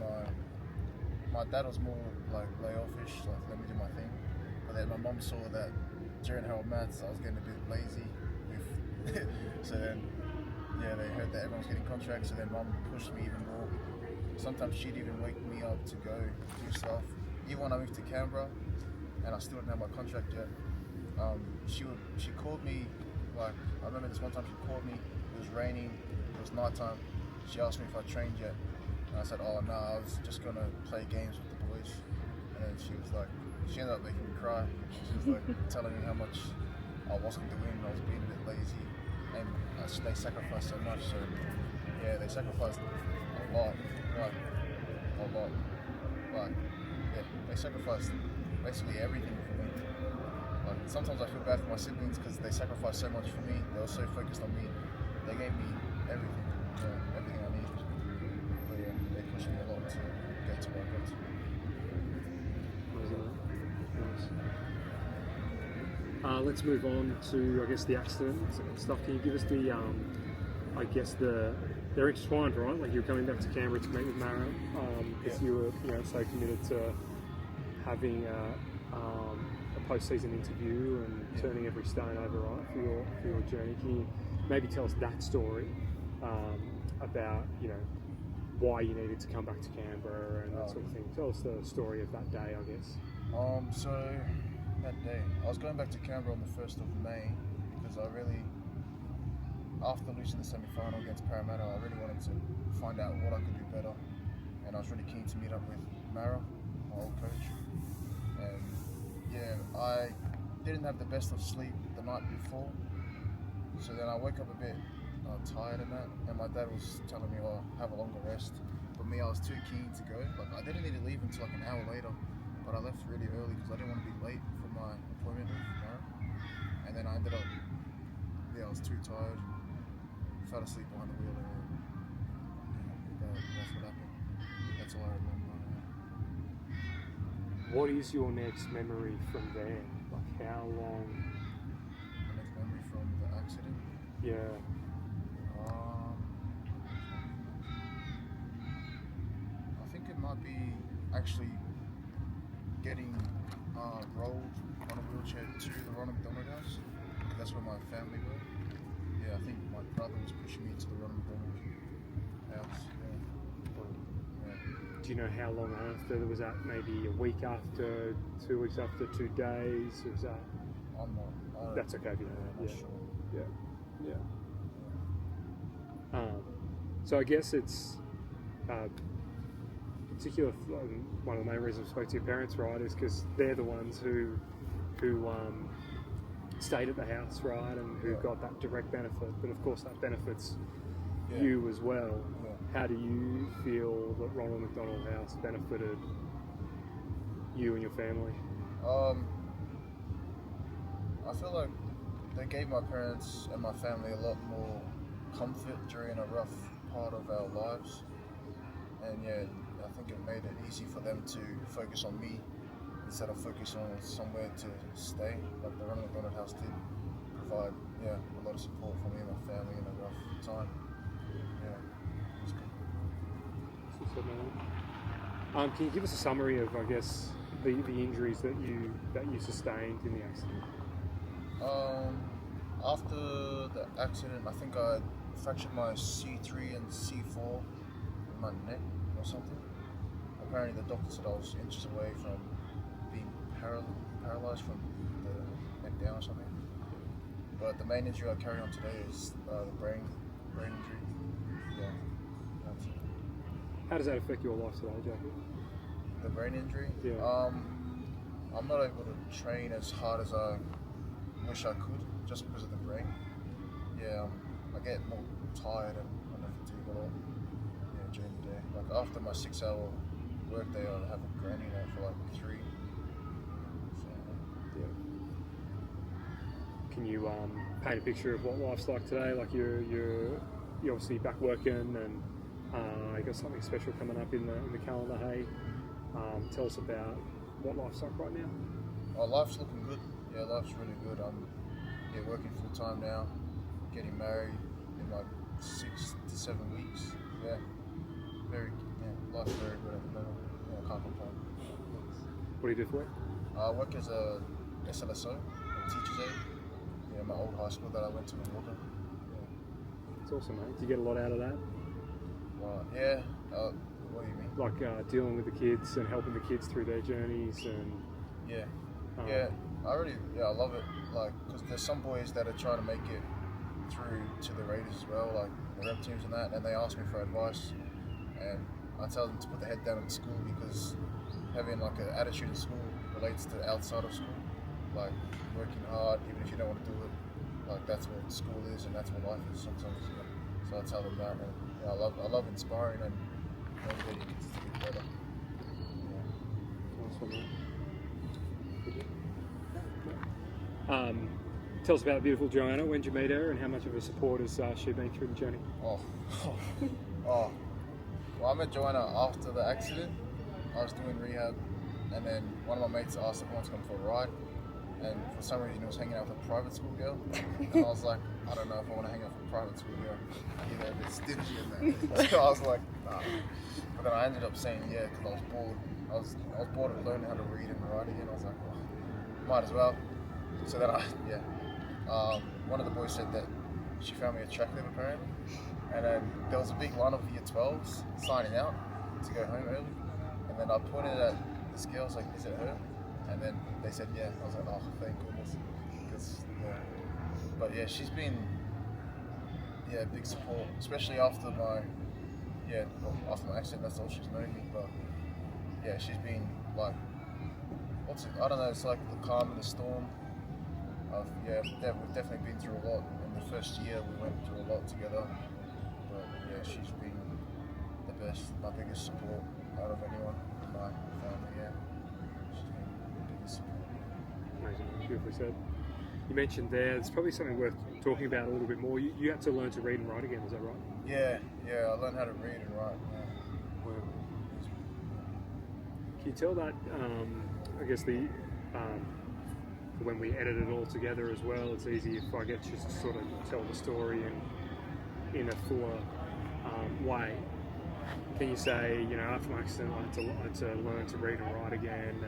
my dad was more like layoff-ish, like let me do my thing. But then my mum saw that during Harold Maths I was getting a bit lazy with so then yeah, they heard that everyone was getting contracts, so then mum pushed me even more. Sometimes she'd even wake me up to go do stuff. Even when I moved to Canberra and I still didn't have my contract yet, she called me, like I remember this one time she called me, it was raining, it was nighttime, she asked me if I trained yet. And I said, oh no, I was just gonna play games with the boys. And then she ended up making me cry. She was like telling me how much I wasn't doing, I was being a bit lazy. And they sacrificed so much, so yeah, they sacrificed a lot, like a lot. But yeah, they sacrificed basically everything for me. Like sometimes I feel bad for my siblings because they sacrificed so much for me. They were so focused on me. They gave me everything, everything I needed. But yeah, they pushed me a lot to get to where I got to. Let's move on to, I guess, the accident and stuff. Can you give us the, I guess they're intertwined, right? Like you were coming back to Canberra to meet with Mara, because you were, so committed to having a post-season interview and turning every stone over, right, for your journey. Can you maybe tell us that story about, why you needed to come back to Canberra and that sort of thing? Tell us the story of that day, I guess. So that day, I was going back to Canberra on the 1st of May because after losing the semi-final against Parramatta, I really wanted to find out what I could do better, and I was really keen to meet up with Mara, my old coach. And yeah, I didn't have the best of sleep the night before, so then I woke up a bit tired and that, and my dad was telling me, have a longer rest. But me, I was too keen to go. Like I didn't need to leave until like an hour later, but I left really early because I didn't want to be late for my appointment with Mara. And then I ended up, I was too tired, fell asleep behind the wheel, and that's what happened. That's all I remember. What is your next memory from there? Like how long? My next memory from the accident? Yeah. I think it might be actually getting rolled on a wheelchair to the Ronald McDonald house. That's where my family were. Yeah, I think my brother was pushing me to the Ronald McDonald house. Yeah. Do you know how long after? Was that maybe a week after, 2 weeks after, 2 days? Or was that? I'm not. That's okay if you know that. I'm not sure. Yeah. So I guess it's particular. One of the main reasons I spoke to your parents, right, is because they're the ones who stayed at the house, right, and who got that direct benefit. But of course, that benefits you as well. Yeah. How do you feel that Ronald McDonald House benefited you and your family? I feel like they gave my parents and my family a lot more comfort during a rough part of our lives, and I think it made it easy for them to focus on me instead of focus on somewhere to stay. Like the Ronald McDonald House did provide a lot of support for me and my family in a rough time. It's good. Can you give us a summary of, I guess, the injuries that you sustained in the accident? After the accident, I think I fractured my C3 and C4 in my neck or something. Apparently the doctor said I was inches away from being paralyzed from the neck down or something. But the main injury I carry on today is the brain injury. Yeah, that's it. How does that affect your life today, Jackie? The brain injury? Yeah. I'm not able to train as hard as I wish I could just because of the brain. I get more tired and fatigued a lot during the day. Like after my 6-hour work day, I'll have a granny now for like 3. So, Can you paint a picture of what life's like today? Like you're obviously back working, and you got something special coming up in the calendar. Hey, tell us about what life's like right now. Oh, life's looking good. Yeah, life's really good. I'm working full time now, getting married in like 6 to 7 weeks. Yeah, life's very good at the moment. Yeah, I can't complain. What do you do for work? I work as a SLSO, a teacher's aide. Yeah, my old high school that I went to in Walker. It's awesome, mate. Do you get a lot out of that? Yeah. What do you mean? Like dealing with the kids and helping the kids through their journeys and. Yeah. I love it. Like, because there's some boys that are trying to make it through to the Raiders as well, like the rep teams and that, and they ask me for advice, and I tell them to put their head down in school, because having like an attitude in school relates to outside of school, like working hard even if you don't want to do it. Like that's what school is, and that's what life is sometimes. So I tell them that, and I love inspiring and motivating kids to get better. Tell us about the beautiful Joanna. When did you meet her, and how much of a support has she been through the journey? Well, I met Joanna after the accident. I was doing rehab, and then one of my mates asked if I wanted to come for a ride, and for some reason he was hanging out with a private school girl, and I was like, I don't know if I want to hang out with a private school girl. They're a bit stingy and that. So I was like, nah. But then I ended up saying yeah, because I was bored. I was bored of learning how to read and write again. I was like, well, might as well. So then one of the boys said that she found me attractive apparently, and then there was a big line of year 12s signing out to go home early, and then I pointed at this girl, I was like, is it her? And then they said yeah. I was like, oh, thank goodness. But yeah, she's been a big support, especially after my accident. That's all she's known me, but yeah, she's been like, I don't know, it's like the calm in the storm. We've definitely been through a lot. In the first year we went through a lot together, but yeah, she's been the best, my biggest support out of anyone in my family. Yeah, she's been the biggest support. Amazing, beautifully said. You mentioned there's probably something worth talking about a little bit more. You had to learn to read and write again, is that right? Yeah, I learned how to read and write. Can you tell that, I guess when we edit it all together as well, it's easy if I get just to sort of tell the story in a fuller way. Can you say, after my accident I had to learn to read and write again,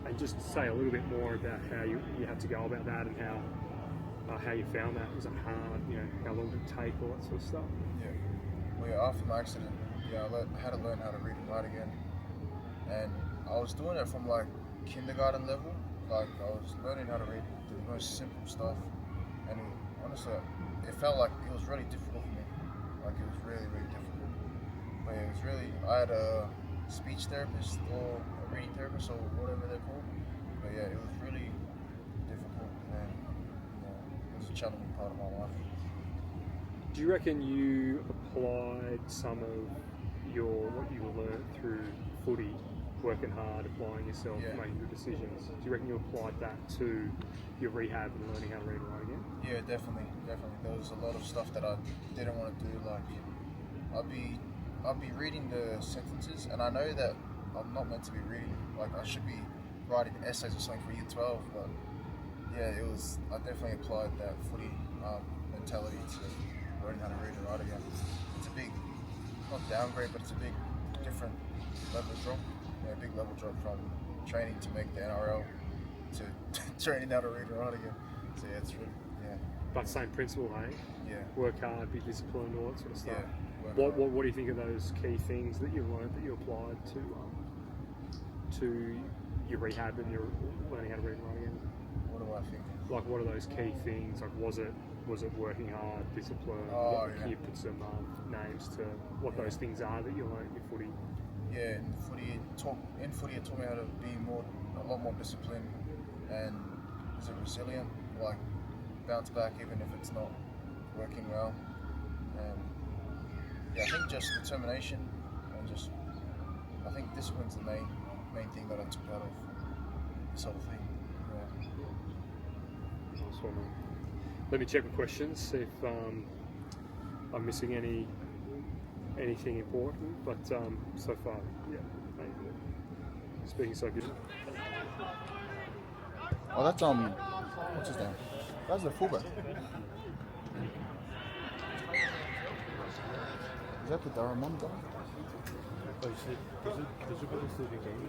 and just say a little bit more about how you had to go about that, and how you found that? Was it hard? How long did it take? All that sort of stuff. Yeah. Well, after my accident, I had to learn how to read and write again, and I was doing it from like kindergarten level. Like I was learning how to read the most simple stuff, and honestly, it felt like it was really difficult for me. Like it was really, really difficult. But it was really, I had a speech therapist or a reading therapist or whatever they're called. But yeah, it was really difficult, and it was a challenging part of my life. Do you reckon you applied some of what you learned through footy, working hard, applying yourself, making good decisions? Do you reckon you applied that to your rehab and learning how to read and write again? Yeah, definitely. There was a lot of stuff that I didn't want to do. Like, I'd be reading the sentences, and I know that I'm not meant to be reading. Like, I should be writing essays or something for year 12. But yeah, I definitely applied that footy mentality to learning how to read and write again. It's a big, not downgrade, but it's a big different level drop. A big level drop from training to make the NRL to training how to read and write again. So yeah, it's really, But same principle, hey? Yeah. Work hard, be disciplined, all that sort of stuff. Yeah. What do you think of those key things that you learned that you applied to your rehab and your learning how to read and write again? What do I think? Like, what are those key things? Like, was it working hard, discipline? Can you put some names to what those things are that you learned in your footy? Yeah, in footy it taught me how to be a lot more disciplined, and is it resilient, like bounce back even if it's not working well. And I think just determination, and I think discipline's the main thing that I took out of this whole thing. Nice one, man. let me check the questions, see if I'm missing anything important. But so far, yeah, speaking so good. Oh, that's what's his name? That's the fullback. Is that the Daramon guy? Oh, you said, does it go to the game?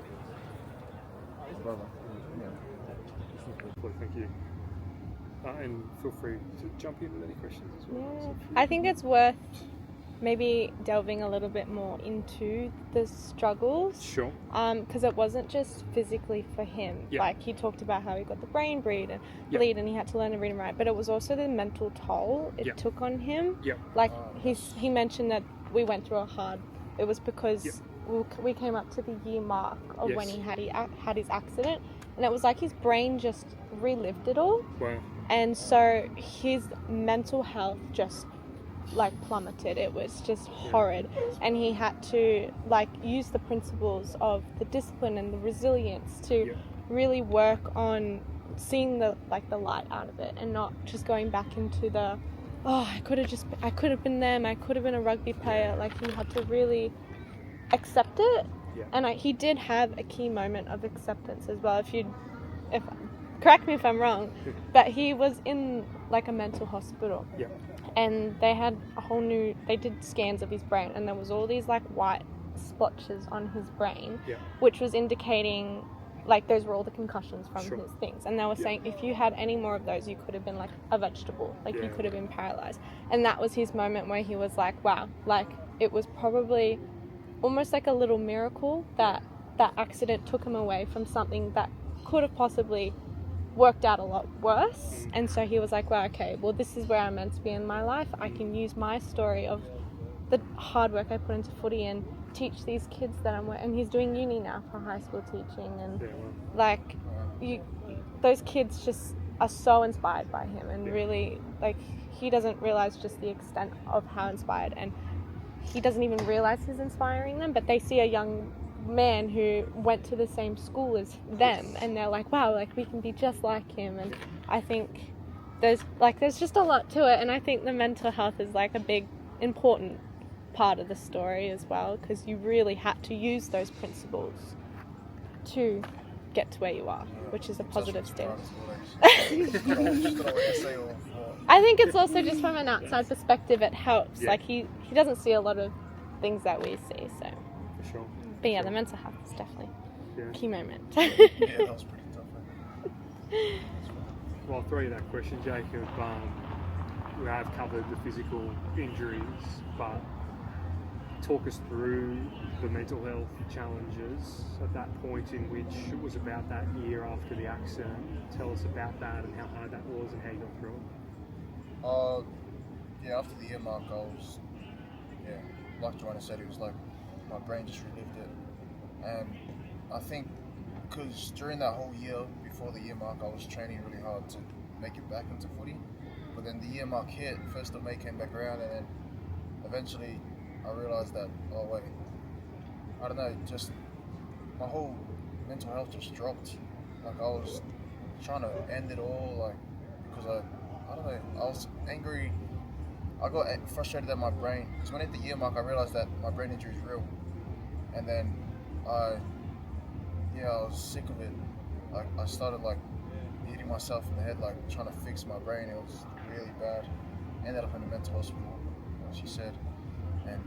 My brother. Yeah. Well, thank you. And feel free to jump in with any questions as well. Yeah. So I think it's worth maybe delving a little bit more into the struggles. Sure. Because it wasn't just physically for him. Yeah. Like, he talked about how he got the brain bleed and Yeah. and he had to learn to read and write, but it was also the mental toll it Yeah. took on him. Yeah. Like, he mentioned that we went through a hard... It was because we came up to the year mark of when he had his accident, and it was like his brain just relived it all. Wow. And so his mental health just like plummeted. It was just horrid, and he had to like use the principles of the discipline and the resilience to really work on seeing the light out of it, and not just going back into the I could have been them, I could have been a rugby player. Like, he had to really accept it. And he did have a key moment of acceptance as well. If correct me if I'm wrong, but he was in like a mental hospital. Yeah. And they had they did scans of his brain, and there was all these like white splotches on his brain, which was indicating like those were all the concussions from his things. And they were saying if you had any more of those, you could have been like a vegetable, like you could have been paralyzed. And that was his moment where he was like, wow, like it was probably almost like a little miracle that accident took him away from something that could have possibly worked out a lot worse. And so he was like, well, okay, well, this is where I'm meant to be in my life. I can use my story of the hard work I put into footy and teach these kids that I'm with. And he's doing uni now for high school teaching, and like those kids just are so inspired by him, and really like he doesn't realize just the extent of how inspired, and he doesn't even realize he's inspiring them, but they see a young man who went to the same school as them, and they're like, wow, like we can be just like him. And I think there's just a lot to it, and I think the mental health is like a big important part of the story as well, because you really had to use those principles to get to where you are, which is a positive step. I think it's also just from an outside perspective, it helps. Like he doesn't see a lot of things that we see, so. For sure. But yeah, the mental health is definitely a key moment. Yeah, that was pretty tough. Well, I'll throw you that question, Jacob. We have covered the physical injuries, but talk us through the mental health challenges at that point in which it was about that year after the accident. Tell us about that and how hard that was and how you got through it. After the year mark, I was, like Joanna said, it was like my brain just relived it. And I think because during that whole year before the year mark, I was training really hard to make it back into footy. But then the year mark hit, 1st of May came back around, and then eventually I realised that, oh wait, I don't know, just my whole mental health just dropped. Like I was trying to end it all, like, because I don't know, I was angry. I got frustrated at my brain, because when I hit the year mark I realised that my brain injury is real. And then I was sick of it. I started like hitting myself in the head, like trying to fix my brain. It was really bad. Ended up in a mental hospital, she said. And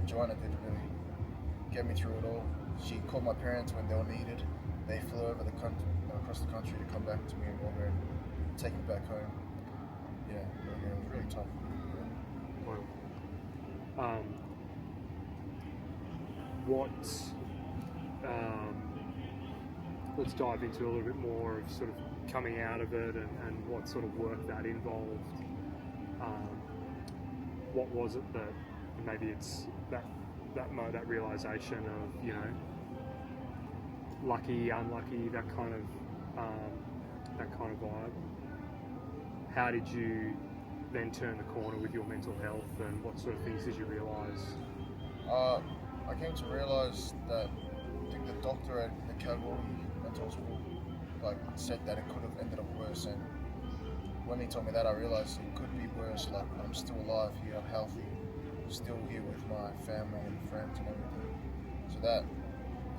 Joanna did really get me through it all. She called my parents when they were needed. They flew over across the country to come back to me in Melbourne and take me back home. Yeah, it was really tough. Wow. Let's dive into a little bit more of sort of coming out of it and what sort of work that involved. What was it that maybe it's that realization of, you know, lucky, unlucky, that kind of vibe. How did you then turn the corner with your mental health, and what sort of things did you realise? I came to realise that I think the doctor at the Calgary Mental Hospital said that it could have ended up worse, and when he told me that, I realized it could be worse. Like, I'm still alive here, healthy, still here with my family and friends and everything. So that,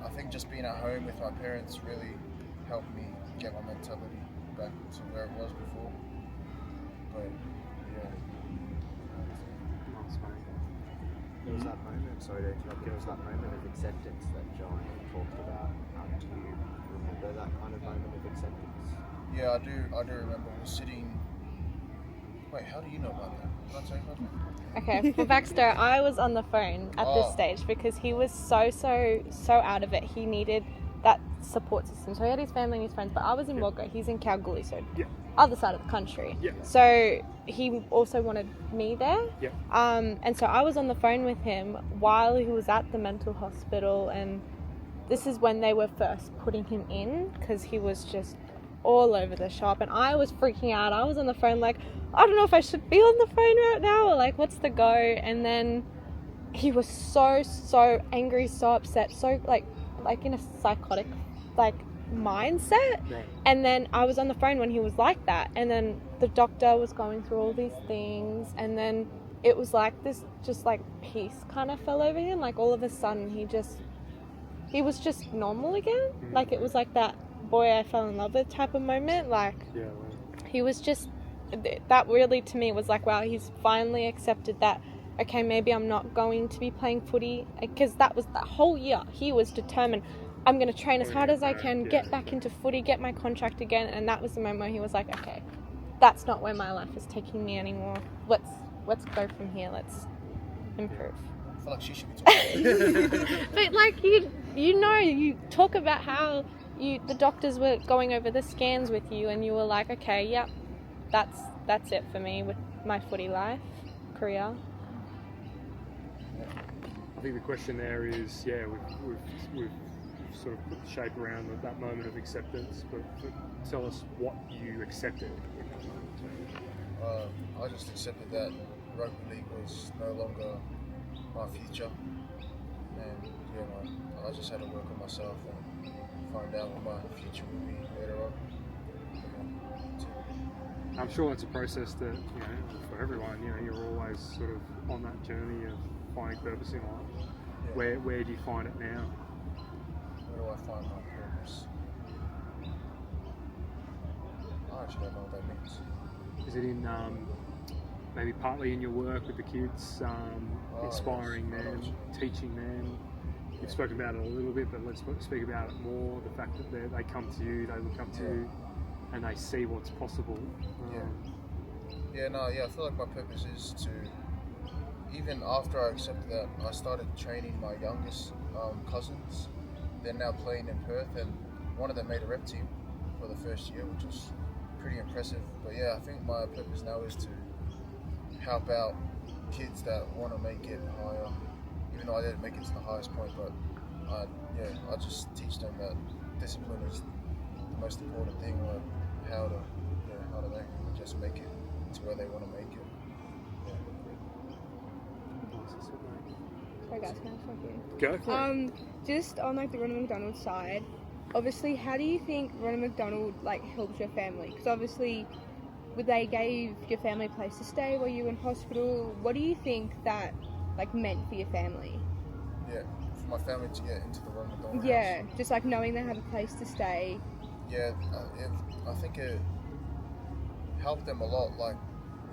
I think just being at home with my parents really helped me get my mentality back to where it was before. But yeah. There was that moment, sorry to interrupt, there was that moment of acceptance that John talked about. Do you remember that kind of moment of acceptance? Yeah, I do remember we were sitting. Wait, how do you know about that? Did I tell you about that? Okay, for backstory, I was on the phone at this Oh. stage because he was so out of it. He needed that support system. So he had his family and his friends, but I was in Wagga. He's in Kalgoorlie, so other side of the country. Yeah. So he also wanted me there. Yeah. And so I was on the phone with him while he was at the mental hospital, and this is when they were first putting him in because he was just all over the shop, and I was freaking out. I was on the phone like, I don't know if I should be on the phone right now, or like, what's the go? And then he was so angry, so upset, so like in a psychotic like mindset. Right. And then I was on the phone when he was like that, and then the doctor was going through all these things, and then it was like this just like peace kind of fell over him. Like all of a sudden he was just normal again. Like it was like that boy I fell in love with type of moment. Like he was just, that really to me was like, wow, he's finally accepted that, okay, maybe I'm not going to be playing footy, because that was the whole year he was determined, I'm going to train as hard as I can, get back into footy, get my contract again. And that was the moment where he was like, okay, that's not where my life is taking me anymore. Let's go from here, let's improve. I feel like she should be talking. But like you talk about how the doctors were going over the scans with you, and you were like, okay, yep, that's it for me with my footy life, career. I think the question there is, we've sort of put the shape around that moment of acceptance, but tell us what you accepted. I just accepted that rugby league was no longer my future, and I just had to work on myself and find out what my future would be later on. I'm sure it's a process that, for everyone, you're always sort of on that journey of finding purpose in life. Yeah. Where do you find it now? Where do I find my purpose? I actually don't know what that means. Is it in maybe partly in your work with the kids, inspiring them, teaching them? You've spoken about it a little bit, but let's speak about it more. The fact that they come to you, they look up to you, and they see what's possible. I feel like my purpose is to, even after I accepted that, I started training my youngest cousins. They're now playing in Perth, and one of them made a rep team for the first year, which was pretty impressive. But I think my purpose now is to help out kids that want to make it higher, even though I didn't make it to the highest point. But I just teach them that discipline is the most important thing, or how do they just make it to where they want to make it. Sorry guys, can I talk here? Go for it. Just on like the Ronald McDonald side, obviously, how do you think Ronald McDonald like helps your family? Because obviously, they gave your family a place to stay while you were in hospital. What do you think that like meant for your family? Yeah, for my family to get into the Ronald McDonald Yeah, house. just like knowing they have a place to stay. Yeah, I think it helped them a lot. Like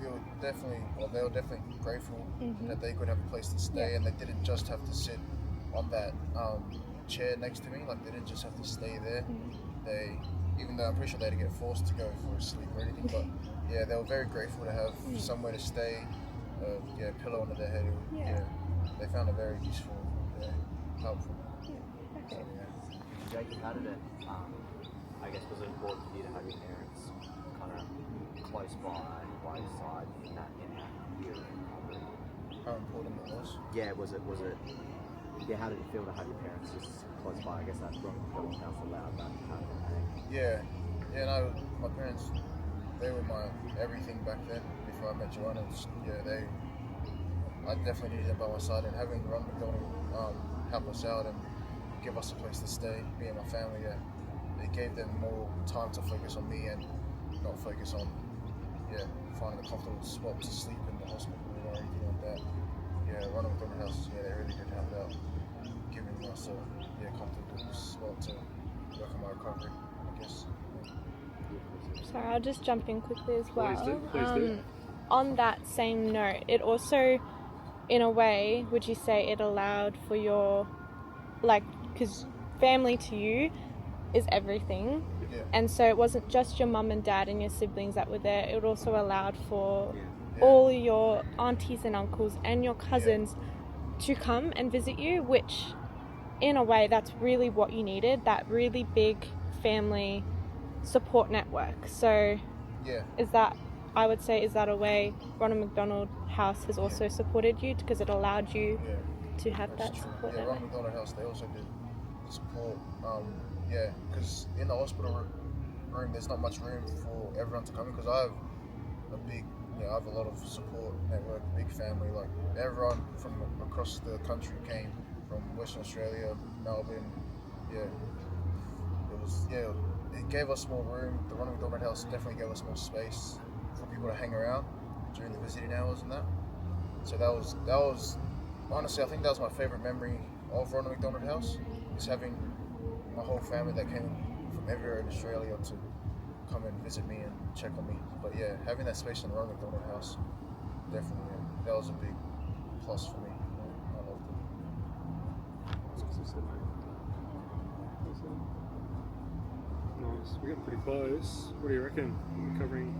they were definitely grateful that they could have a place to stay, and they didn't just have to sit on that chair next to me. Like they didn't just have to stay there. They, even though I'm pretty sure they had to get forced to go for a sleep or anything, but they were very grateful to have somewhere to stay. A pillow under their head. They found it very useful, helpful. Okay. Jake, how did it, I guess, was it important for you to have your parents kind of close by your side in that year? How important it was? Yeah, was it, how did it feel to have your parents just close by? I guess that's Ronald House allowed that kind of thing. My parents, they were my everything back then. Before I met Joanna, I definitely needed them by my side, and having Ronald McDonald help us out and give us a place to stay, me and my family, it gave them more time to focus on me and not focus on finding a comfortable spot to sleep in the hospital or anything like that. Yeah, Ronald McDonald House, they really did help out, giving us a comfortable spot to work on my recovery, I guess. Sorry, I'll just jump in quickly as well. Please do. On that same note, it also, in a way, would you say it allowed for your, because family to you is everything, and so it wasn't just your mum and dad and your siblings that were there, it also allowed for all your aunties and uncles and your cousins to come and visit you, which, in a way, that's really what you needed, that really big family support network. So is that a way Ronald McDonald House has also supported you, because it allowed you to have that support network? Ronald McDonald House, they also did support, because in the hospital room there's not much room for everyone to come in, because I have a lot of support network, big family, like everyone from across the country came, from Western Australia, Melbourne, it gave us more room. The Ronald McDonald House definitely gave us more space for people to hang around during the visiting hours and that. So that was honestly, I think that was my favourite memory of Ronald McDonald House, is having my whole family that came from everywhere in Australia to come and visit me and check on me. But having that space in the Ronald McDonald House, definitely, that was a big plus for me. I loved it. Nice. We're getting pretty close. What do you reckon? We're covering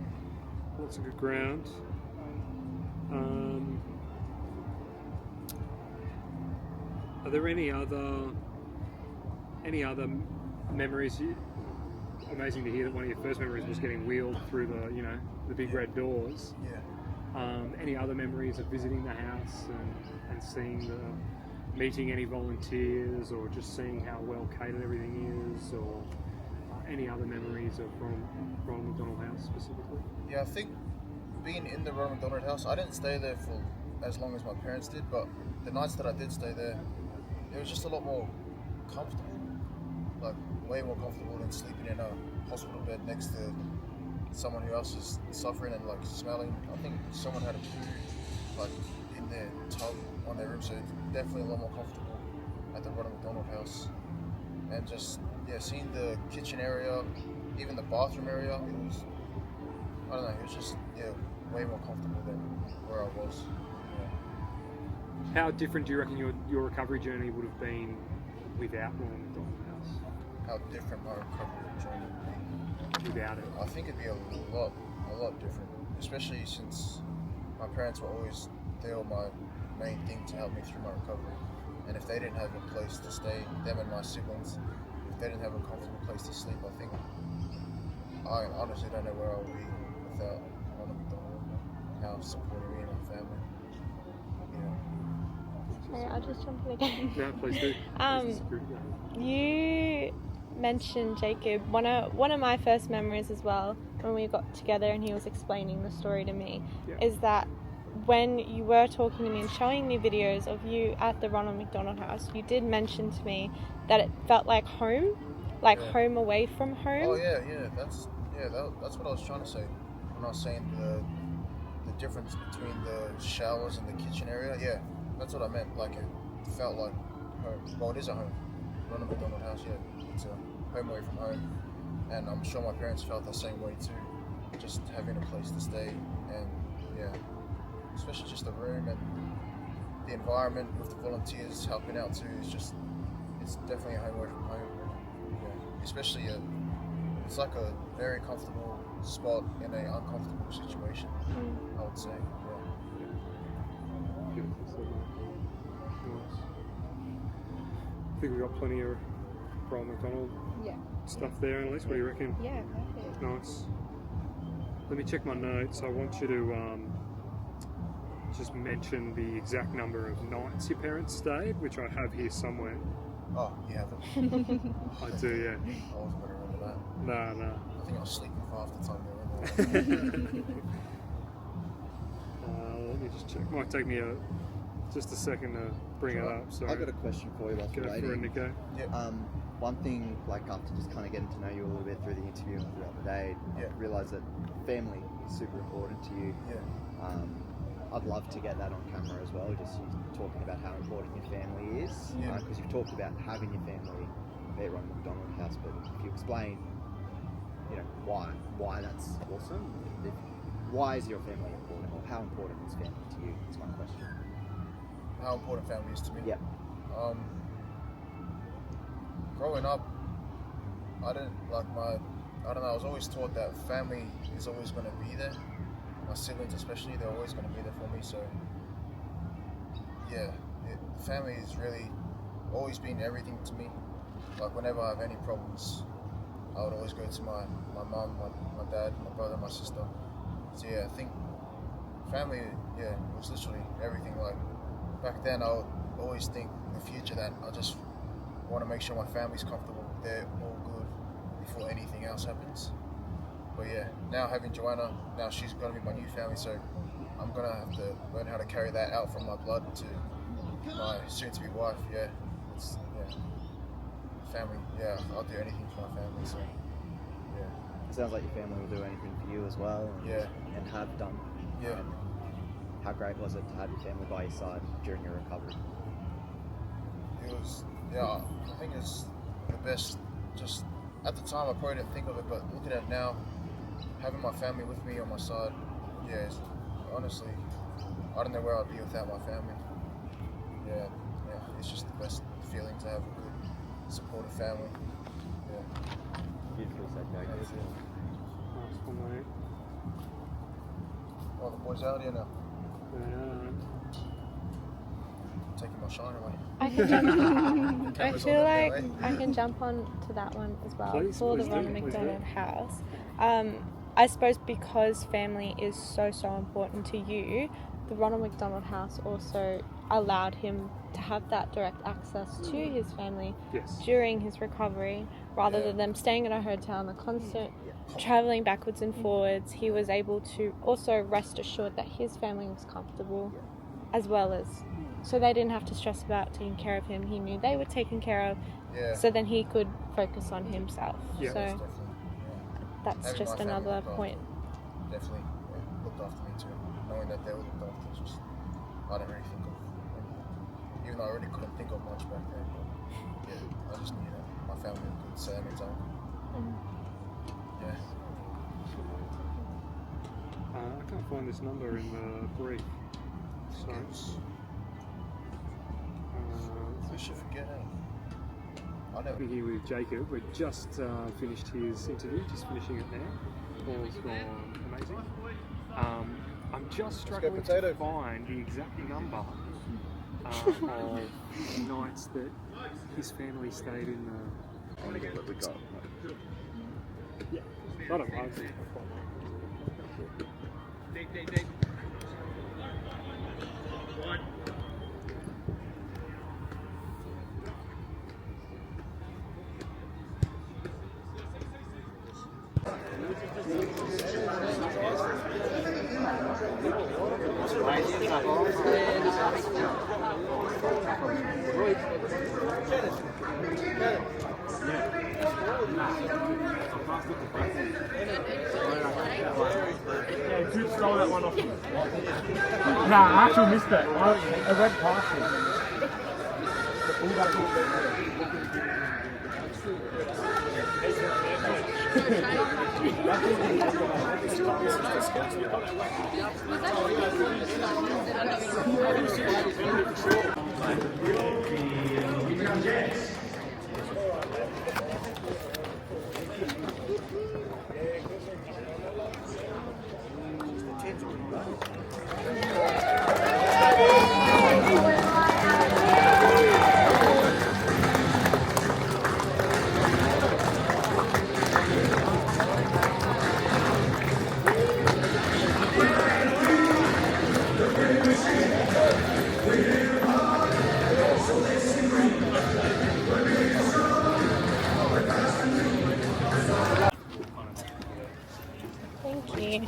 lots of good ground. Are there any other memories? Amazing to hear that one of your first memories was getting wheeled through the big red doors. Any other memories of visiting the house and seeing meeting any volunteers, or just seeing how well catered everything is, or any other memories of Ronald McDonald House specifically? Yeah, I think being in the Ronald McDonald House, I didn't stay there for as long as my parents did, but the nights that I did stay there, it was just a lot more comfortable, like way more comfortable than sleeping in a hospital bed next to someone who else is suffering and like smelling. I think someone had a poo like in their tub on their room, so it's definitely a lot more comfortable at the Ronald McDonald House. And just seeing the kitchen area, even the bathroom area, it was just way more comfortable than where I was. How different do you reckon your recovery journey would have been without Ronald McDonald House? How different my recovery journey would be without it? I think it'd be a lot different, especially since my parents were always, they were my main thing to help me through my recovery. And if they didn't have a place to stay, them and my siblings, if they didn't have a comfortable place to sleep, I honestly don't know where I would be without Ronald McDonald House supporting me and my family. Sorry, I'll just jump in again. No, please do. You mentioned Jacob. One of my first memories as well, when we got together and he was explaining the story to me, is that when you were talking to me and showing me videos of you at the Ronald McDonald House, you did mention to me that it felt like home, home away from home. Oh that's what I was trying to say when I was saying the difference between the showers and the kitchen area. Yeah, that's what I meant. Like it felt like home. Well, it is a home. Ronald McDonald House. Yeah, it's a home away from home, and I'm sure my parents felt the same way too. Just having a place to stay, and especially just the room and the environment with the volunteers helping out too. It's definitely a home away from home. Yeah. Especially it's like a very comfortable spot in an uncomfortable situation. I would say. I think we've got plenty of Ronald McDonald stuff there, Annalise. What do you reckon? Yeah, perfect. Nice. Let me check my notes. I want you to just mention the exact number of nights your parents stayed, which I have here somewhere. Oh, you have it? I do, yeah. I wasn't going to remember that. No. I think I was sleeping for half the time they were in there. Let me just check. Might take me just a second to bring it up. So I've got a question for you while go you're for it, waiting. Nico. One thing, like after just kind of getting to know you a little bit through the interview and throughout the day, I realised that family super important to you. Yeah. I'd love to get that on camera as well, just you talking about how important your family is. Yeah. Because you've talked about having your family at Ronald McDonald House, but if you explain, why that's awesome. Why is your family important, or how important is family to you? Is my question. How important family is to me? Yeah. Growing up, I was always taught that family is always going to be there. My siblings especially, they're always going to be there for me. So yeah, family is really always been everything to me. Like whenever I have any problems, I would always go to my mum, my dad, my brother, my sister. So yeah, I think family, was literally everything. Like back then, I would always think in the future that I just want to make sure my family's comfortable, they're all good before anything else happens. But yeah, now having Joanna, now she's going to be my new family, so I'm going to have to learn how to carry that out from my blood to my soon-to-be wife. Family, I'll do anything for my family, so It sounds like your family will do anything for you as well, and have done. Yeah. And how great was it to have your family by your side during your recovery? It was, I think it's the best. Just at the time, I probably didn't think of it, but looking at it now, having my family with me on my side, honestly, I don't know where I'd be without my family. It's just the best feeling to have a good, supportive family. Beautifully said, Jack. Nice one, mate. Oh, the boys out here now. Yeah. Taking my shine away. I feel like I can jump on to that one as well. Please, for the please do, Ronald please McDonald do. House. I suppose because family is so important to you, the Ronald McDonald House also allowed him to have that direct access to his family during his recovery, rather than them staying in a hotel and the constant traveling backwards and forwards. He was able to also rest assured that his family was comfortable, as well as, so they didn't have to stress about taking care of him. He knew they were taken care of, so then he could focus on himself. So that's Having just my family another looked point. Definitely looked after me too. Knowing that they were looked after, it's just, I didn't really think of anything. Even though I really couldn't think of much back then. But I just knew that my family was good, so that means I can't find this number in the brief. So, I should forget it. I know. We're here with Jacob. We just finished his interview, just finishing it now. All's gone amazing. I'm just struggling to find the exact number of nights that his family stayed in the... I want to get what we got. Yeah, I don't know. Dude stole that one off me. Nah, I actually missed that. I went past it. Thank you.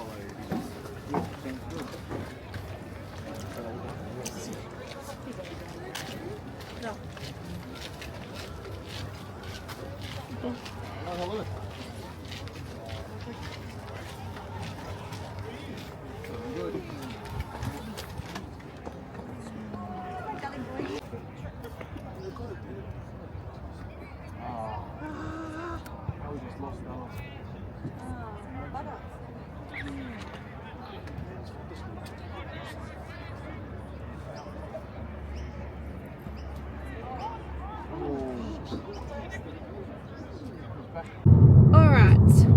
No. Oh, hello.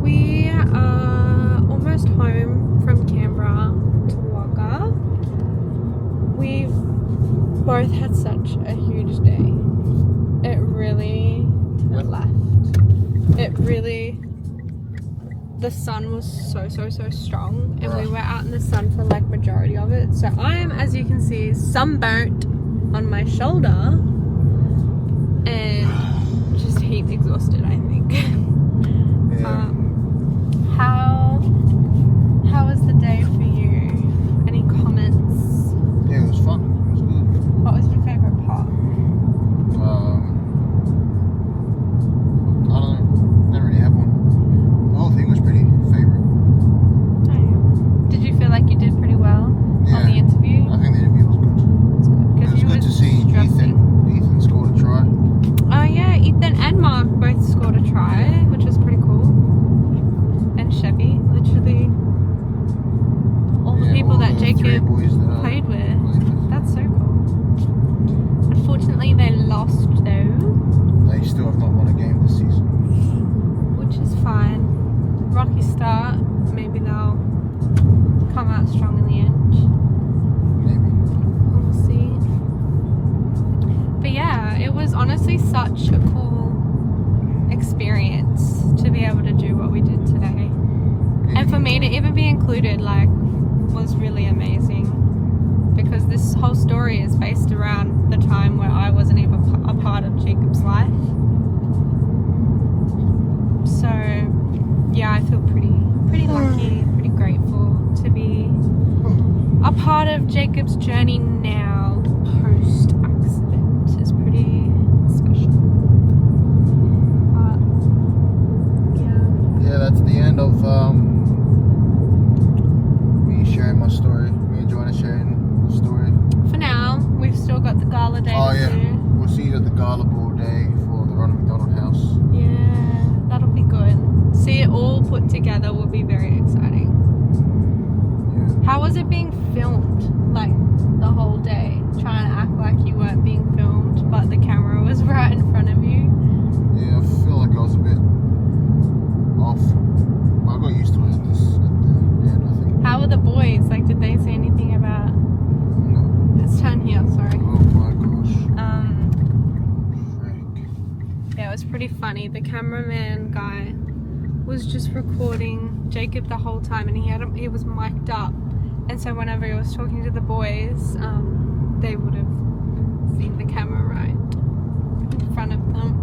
We are almost home from Canberra to Wagga. We've both had such a huge day. It really, to the left, it really, the sun was so strong, and we were out in the sun for like majority of it. So I am, as you can see, sunburnt on my shoulder and just heat exhausted, I think. Yeah. How was the day for you? Any comments? Yeah, it was fun. It was good. What was your favorite part? I don't know. Don't really have one. The whole thing was pretty favorite. Did you feel like you did pretty well on the interview? I think the interview was good. It was good to see Ethan scored a try. Oh yeah, Ethan and Mark both scored a try, which was pretty cool. And Chevy, literally all the people that Jacob played with. That's so cool. Unfortunately, they lost though. They still have not won a game this season. Which is fine. Rocky start. Maybe they'll come out strong in the end. Maybe. We'll see. But yeah, it was honestly such a cool experience to be able to do what we did today. And for me to even be included, like, was really amazing. Because this whole story is based around the time where I wasn't even a part of Jacob's life. So, yeah, I feel pretty lucky, pretty grateful to be a part of Jacob's journey now, post-accident. Is pretty special. Yeah, that's the end of me sharing my story. Me and Joanna sharing the story. For now, we've still got the gala day Oh to yeah, do. we'll see you at the gala ball day for the Ronald McDonald house. Yeah, that'll be good. See it all put together will be very exciting. Yeah. How was it being filmed, like, the whole day? Trying to act like you weren't being filmed, but the camera was right in front of you? Yeah, I feel like I was a bit off. I got used to it at the end, I think. How were the boys? Like, did they say anything about... No. Let's turn here, sorry. Oh my gosh. Frick. Yeah, it was pretty funny. The cameraman guy was just recording Jacob the whole time, and he was mic'd up, and so whenever he was talking to the boys, they would have seen the camera right in front of them,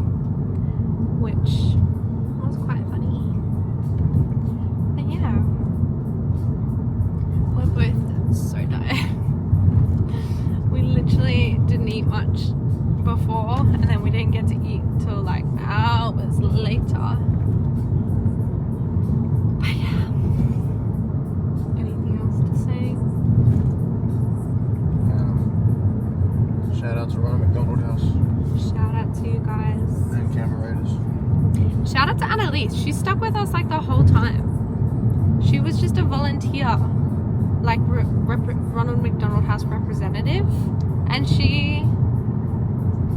which was quite funny. But yeah, we're both so tired. We literally didn't eat much before, and then we didn't get to eat till like hours later. But yeah, anything else to say? Shout out to Ronald McDonald house. Shout out to you guys. And camera raiders. Shout out to Annalise. She stuck with us like the whole time. She was just a volunteer, like Ronald McDonald House representative, and she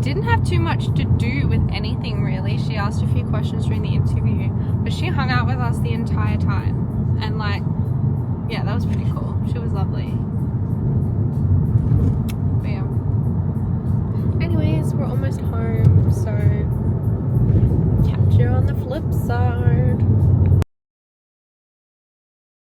didn't have too much to do with anything really. She asked a few questions during the interview, but she hung out with us the entire time, and like, yeah, that was pretty cool. She was lovely.